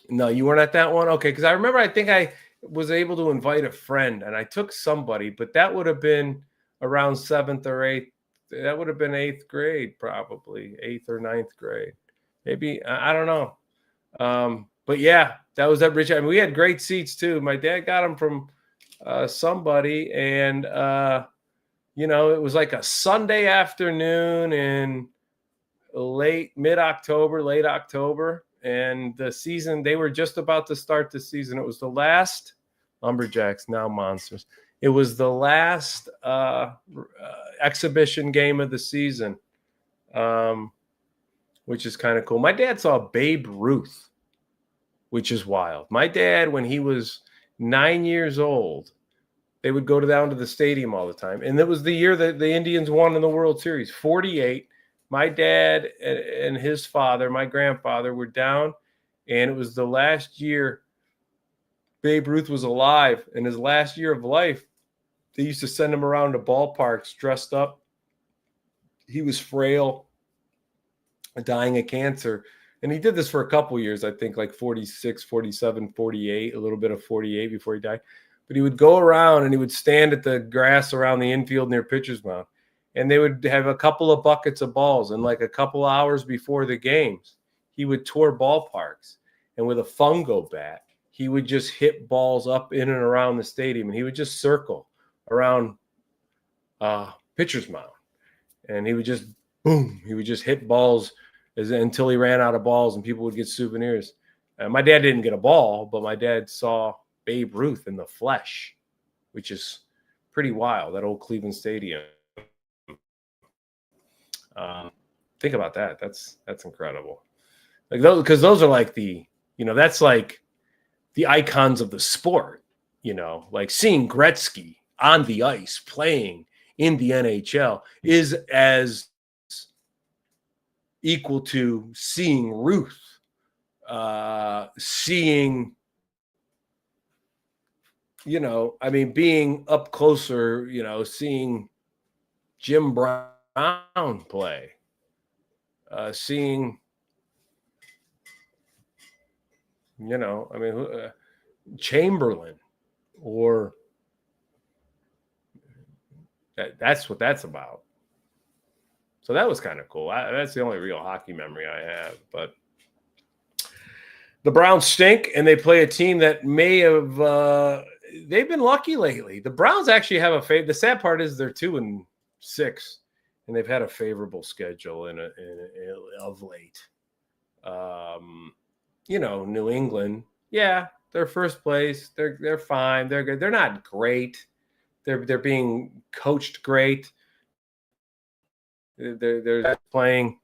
No, you weren't at that one? Okay, because I remember I think I was able to invite a friend, and I took somebody, but that would have been around 7th or 8th. That would have been 8th grade, probably 8th or 9th grade. Maybe, I don't know. But yeah, that was at Rich. I mean, we had great seats too. My dad got them from somebody, and it was like a Sunday afternoon in late October, and the season, they were just about to start the season. It was the last Lumberjacks, now Monsters. It was the last exhibition game of the season, which is kind of cool. My dad saw Babe Ruth, which is wild. My dad, when he was 9 years old, They would go down to the stadium all the time. And it was the year that the Indians won in the World Series, 48. My dad and his father, my grandfather, were down, and it was the last year Babe Ruth was alive. In his last year of life, they used to send him around to ballparks dressed up. He was frail, dying of cancer. And he did this for a couple years, I think like 46, 47, 48, a little bit of 48 before he died. But he would go around and he would stand at the grass around the infield near pitcher's mound. And they would have a couple of buckets of balls. And like a couple hours before the games, he would tour ballparks. And with a fungo bat, he would just hit balls up in and around the stadium. And he would just circle around pitcher's mound. And he would just, boom, he would just hit balls until he ran out of balls and people would get souvenirs. My dad didn't get a ball, but my dad saw Babe Ruth in the flesh, which is pretty wild, that old Cleveland Stadium. Think about that. That's incredible. Like those, because those are like the, that's like the icons of the sport, like seeing Gretzky on the ice playing in the NHL is as equal to seeing Ruth, seeing, being up closer, seeing Jim Brown play, seeing, Chamberlain, or that's what that's about. So that was kind of cool. That's the only real hockey memory I have. But the Browns stink, and they play a team that may have they've been lucky lately. The Browns actually have the sad part is they're 2-6, and they've had a favorable schedule in of late. New England, yeah, they're first place. They're fine. They're good. They're not great. They're being coached great. They're playing.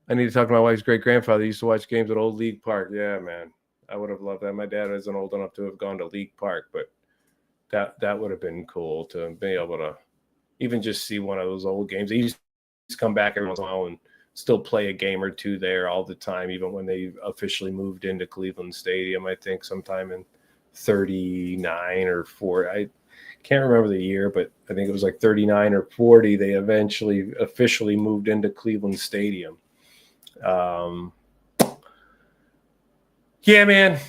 I need to talk to my wife's great grandfather. He used to watch games at Old League Park. Yeah, man, I would have loved that. My dad isn't old enough to have gone to League Park, but that would have been cool to be able to even just see one of those old games. He used to come back every once in a while and still play a game or two there all the time, even when they officially moved into Cleveland Stadium, I think sometime in 39 or 40. I can't remember the year, but I think it was like 39 or 40. They eventually officially moved into Cleveland Stadium. Yeah, man,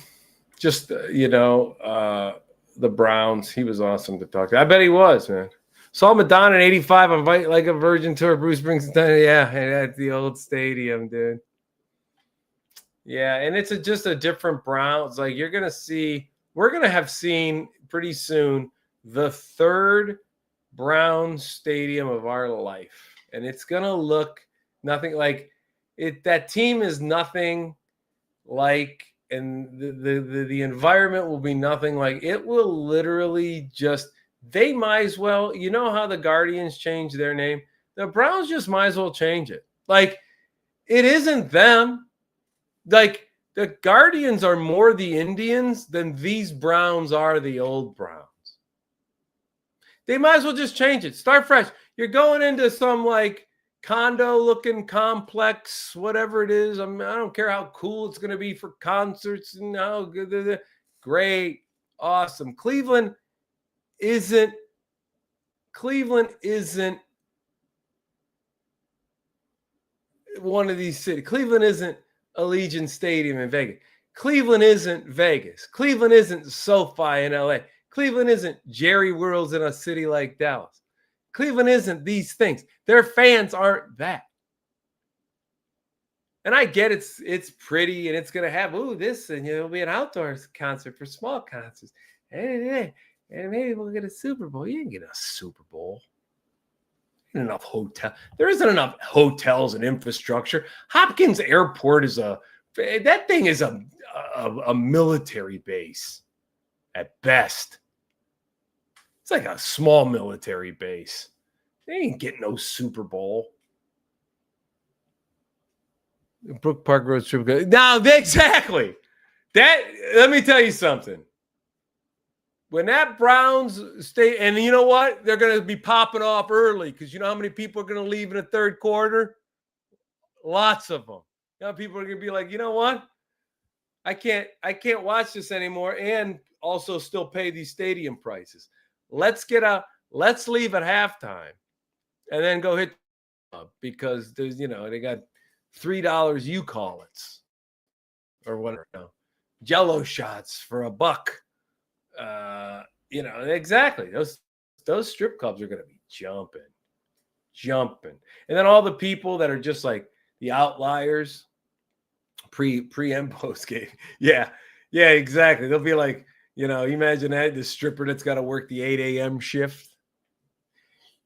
just, the Browns, he was awesome to talk to. I bet he was, man. Saw Madonna in 85 on Fight Like a Virgin tour. Bruce Springsteen. Yeah, at the old stadium, dude. Yeah, and it's just a different Browns. Like we're going to have seen pretty soon the third Browns stadium of our life. And it's going to look nothing like it. That team is nothing like, and the environment will be nothing like. It will literally just, they might as well, how the Guardians changed their name? The Browns just might as well change it. Like, it isn't them. Like, the Guardians are more the Indians than these Browns are the old Browns. They might as well just change it. Start fresh. You're going into some, like, condo-looking complex, whatever it is. I don't care how cool it's going to be for concerts and how good. Great. Awesome. Cleveland isn't one of these cities. Cleveland isn't Allegiant Stadium in Vegas. Cleveland isn't Vegas. Cleveland isn't SoFi in LA. Cleveland isn't Jerry Worlds in a city like Dallas. Cleveland isn't these things. Their fans aren't that. And I get it's pretty and it's going to have, this, and it'll be an outdoor concert for small concerts. And maybe we'll get a Super Bowl. You didn't get a Super Bowl. Enough hotel. There isn't enough hotels and infrastructure. Hopkins Airport is a military base at best. It's like a small military base. They ain't getting no Super Bowl. Brook Park Road Trip. Now, exactly. Let me tell you something. when that Browns stay, and you know what? They're going to be popping off early because you know how many people are going to leave in the third quarter? Lots of them. You know, people are going to be like, you know what? I can't watch this anymore, and also still pay these stadium prices. Let's leave at halftime, and then go hit because there's they got $3 you call it or whatever. Jello shots for $1. Exactly. Those strip clubs are going to be jumping, and then all the people that are just like the outliers, pre and post game. Yeah, exactly. They'll be like, imagine that the stripper that's got to work the 8 a.m. shift.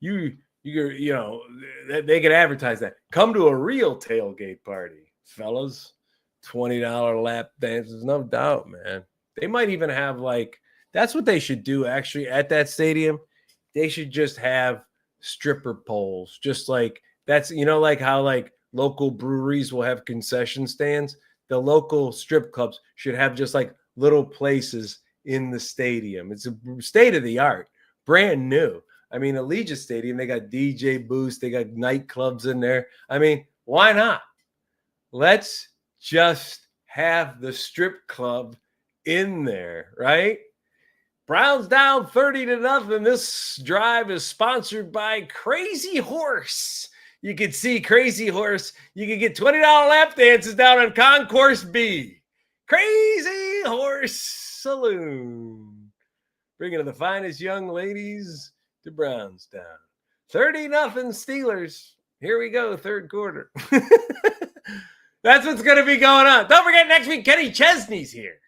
They could advertise that. Come to a real tailgate party, fellas. $20 lap dances, no doubt, man. They might even have that's what they should do actually at that stadium. They should just have stripper poles, just like that's like how local breweries will have concession stands. The local strip clubs should have just like little places in the stadium. It's a state of the art, brand new. I mean, Allegiant Stadium, they got DJ booths, they got nightclubs in there. I mean, why not? Let's just have the strip club in there, right? Browns down 30-0. This drive is sponsored by Crazy Horse. You can see Crazy Horse. You can get $20 lap dances down on Concourse B. Crazy Horse Saloon. Bringing the finest young ladies to Brownstown. 30-0 Steelers. Here we go, third quarter. That's what's going to be going on. Don't forget, next week, Kenny Chesney's here.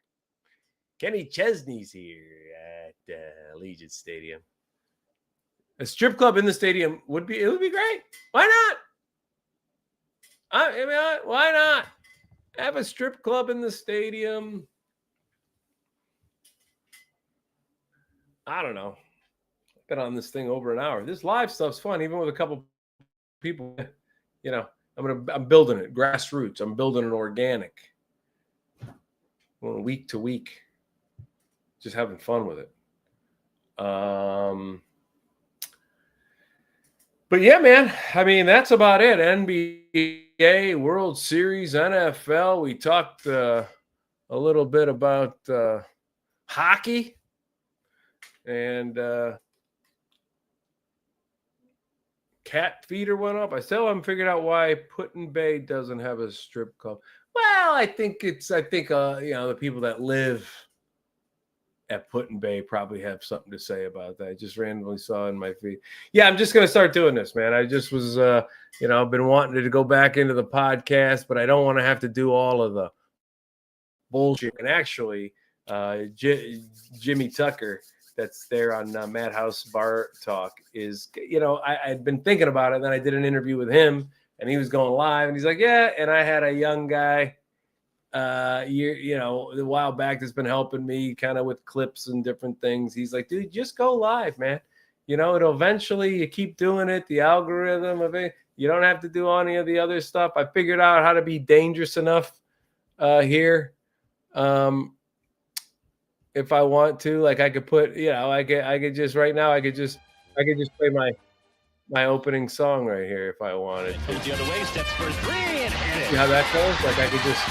Kenny Chesney's here at Allegiant Stadium. A strip club in the stadium would be great. Why not? Why not? Have a strip club in the stadium. I don't know. I've been on this thing over an hour. This live stuff's fun, even with a couple people. I'm building it, grassroots. I'm building it organic. Going week to week. Just having fun with it. But yeah, man, I mean, that's about it. NBA, World Series, NFL. We talked a little bit about hockey and cat feeder went up. I still haven't figured out why Put-in-Bay doesn't have a strip club. Well, I think the people that live at Put-in-Bay probably have something to say about that. I just randomly saw in my feed. Yeah, I'm just going to start doing this, man. I just was, I've been wanting to go back into the podcast, but I don't want to have to do all of the bullshit. And actually, Jimmy Tucker, that's there on Madhouse Bar Talk, is, I'd been thinking about it. And then I did an interview with him, and he was going live, and he's like, yeah. And I had a young guy, a while back that's been helping me kind of with clips and different things. He's like, dude, just go live, man. It'll eventually, you keep doing it, the algorithm of it, you don't have to do any of the other stuff. I figured out how to be dangerous enough here. If I want to, like, I could put, I could just right now, I could just play my opening song right here if I wanted to. The other way, steps for three and hit it. See how that goes? Like, I could just.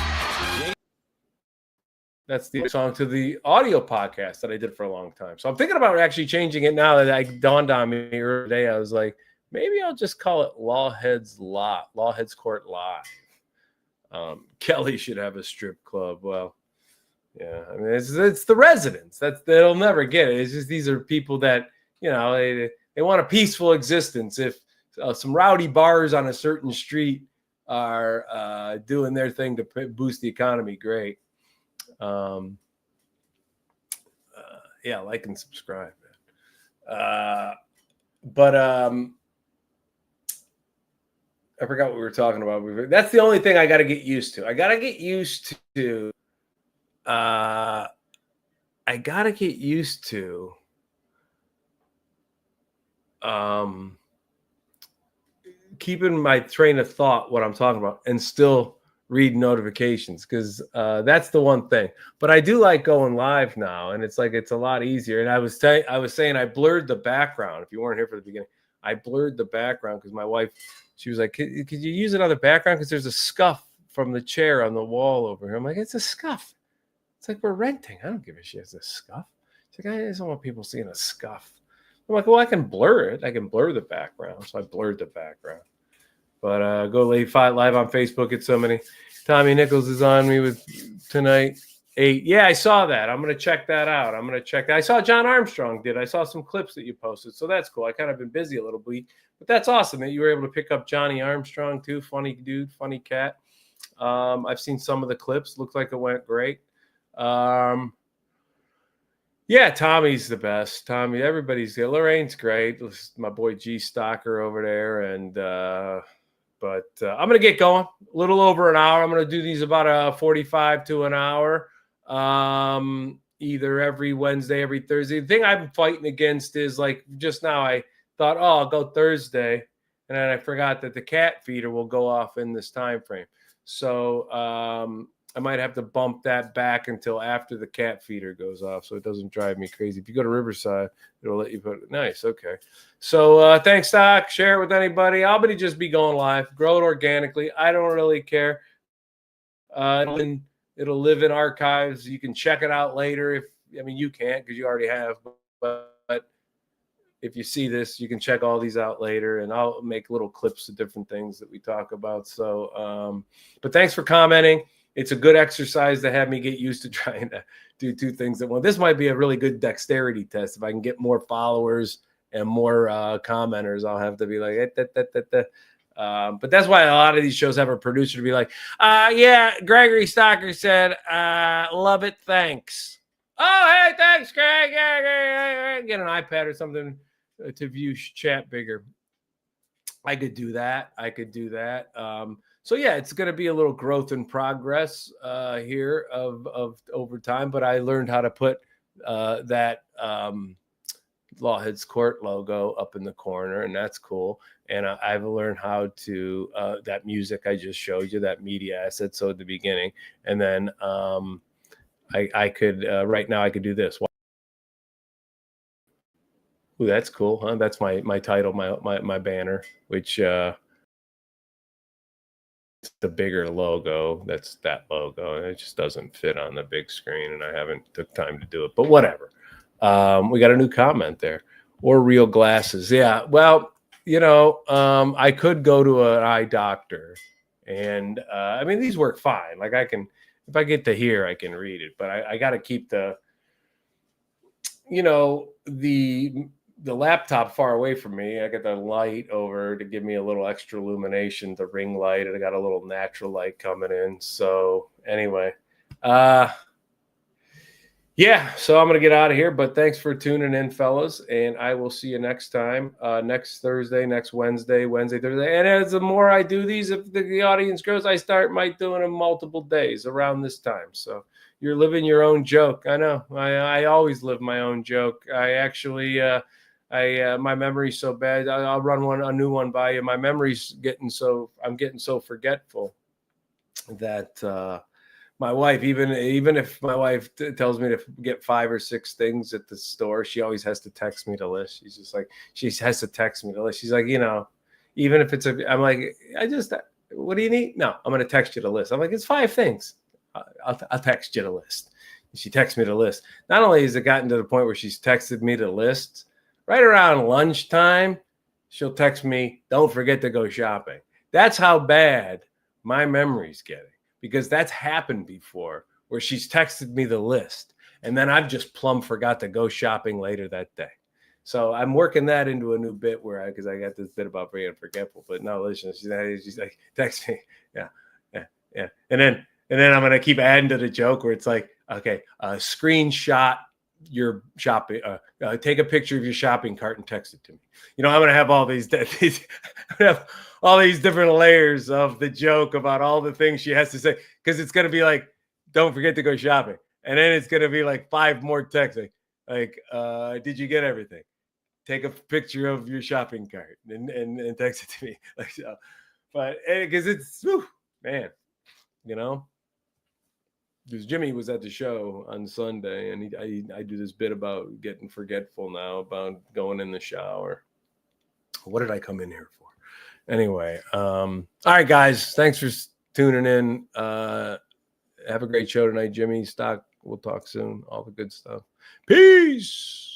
That's the song to the audio podcast that I did for a long time. So I'm thinking about actually changing it now that it dawned on me earlier today. I was like, maybe I'll just call it Lawheads Court Live. Kelly should have a strip club. Well, yeah, I mean, it's the residents. They'll never get it. It's just these are people that, they want a peaceful existence. If some rowdy bars on a certain street are doing their thing to boost the economy, great. Like and subscribe, man. But I forgot what we were talking about. That's the only thing I got to get used to. I got to get used to keeping my train of thought, what I'm talking about, and still read notifications because that's the one thing. But I do like going live now, and it's like it's a lot easier. And I was saying I blurred the background. If you weren't here for the beginning, I blurred the background because my wife, she was like, could you use another background because there's a scuff from the chair on the wall over here. I'm like, it's a scuff. It's like we're renting. I don't give a shit. It's a scuff. She's like, I just don't want people seeing a scuff. I'm like, well, I can blur it. I can blur the background. So I blurred the background. But go live on Facebook. It's so many. Tommy Nichols is on me with tonight. 8. Yeah, I saw that. I'm going to check that out. I'm going to check that. I saw John Armstrong did. I saw some clips that you posted. So that's cool. I kind of been busy a little bit. But that's awesome that you were able to pick up Johnny Armstrong too. Funny dude, funny cat. I've seen some of the clips. Looked like it went great. Yeah, Tommy's the best. Tommy, everybody's good. Lorraine's great. My boy G Stocker over there. And but I'm going to get going. A little over an hour. I'm going to do these about 45 to an hour. Either every Wednesday, every Thursday. The thing I'm fighting against is like just now I thought, oh, I'll go Thursday. And then I forgot that the cat feeder will go off in this time frame. So I might have to bump that back until after the cat feeder goes off so it doesn't drive me crazy. If you go to Riverside, it'll let you put it. Nice. Okay. So thanks, Doc. Share it with anybody. I'll just be going live. Grow it organically. I don't really care. It'll live in archives. You can check it out later. You can't because you already have. But if you see this, you can check all these out later, and I'll make little clips of different things that we talk about. So, but thanks for commenting. It's a good exercise to have me get used to trying to do two things at once. This might be a really good dexterity test. If I can get more followers and more commenters, I'll have to be like, but that's why a lot of these shows have a producer to be like, yeah, Gregory Stocker said, love it, thanks. Oh, hey, thanks, Greg. Yeah. Get an iPad or something to view chat bigger. I could do that. So yeah, it's going to be a little growth and progress here of over time. But I learned how to put that Lawheads Court logo up in the corner, and that's cool. And I've learned how to that music I just showed you, that media asset. So at the beginning, and then I could right now I could do this. Ooh, that's cool, huh? That's my title, my banner, which. The bigger logo, that's that logo, and it just doesn't fit on the big screen, and I haven't took time to do it, but whatever. We got a new comment there. Or real glasses. Yeah, well, I could go to an eye doctor, and these work fine. Like I can, if I get to here, I can read it, but I got to keep the laptop far away from me. I got the light over to give me a little extra illumination, the ring light, and I got a little natural light coming in. So anyway, yeah, so I'm going to get out of here, but thanks for tuning in, fellas, and I will see you next time, next Thursday, next Wednesday, Thursday. And as the more I do these, if the audience grows, I might doing them multiple days around this time. So you're living your own joke. I know. I always live my own joke. I actually... my memory's so bad. I'll run a new one by you. My memory's I'm getting so forgetful that my wife, even if my wife tells me to get 5 or 6 things at the store, she always has to text me the list. She's just like, she has to text me the list. She's like, even if I'm like, what do you need? No, I'm going to text you the list. I'm like, it's 5 things. I'll text you the list. And she texts me the list. Not only has it gotten to the point where she's texted me the list, right around lunchtime, she'll text me, don't forget to go shopping. That's how bad my memory's getting, because that's happened before where she's texted me the list and then I've just plumb forgot to go shopping later that day. So I'm working that into a new bit because I got this bit about being forgetful. But no, listen, she's like, text me. Yeah. And then I'm going to keep adding to the joke where it's like, okay, screenshot your shopping, take a picture of your shopping cart and text it to me. I'm going to have all these different layers of the joke about all the things she has to say, because it's going to be like, don't forget to go shopping. And then it's going to be like 5 more texts. Like, did you get everything? Take a picture of your shopping cart and text it to me. Like, so, but because it's, man, you know, because Jimmy was at the show on Sunday, and I do this bit about getting forgetful now, about going in the shower. What did I come in here for? Anyway, all right, guys, thanks for tuning in. Have a great show tonight, Jimmy. Stock, we'll talk soon. All the good stuff. Peace.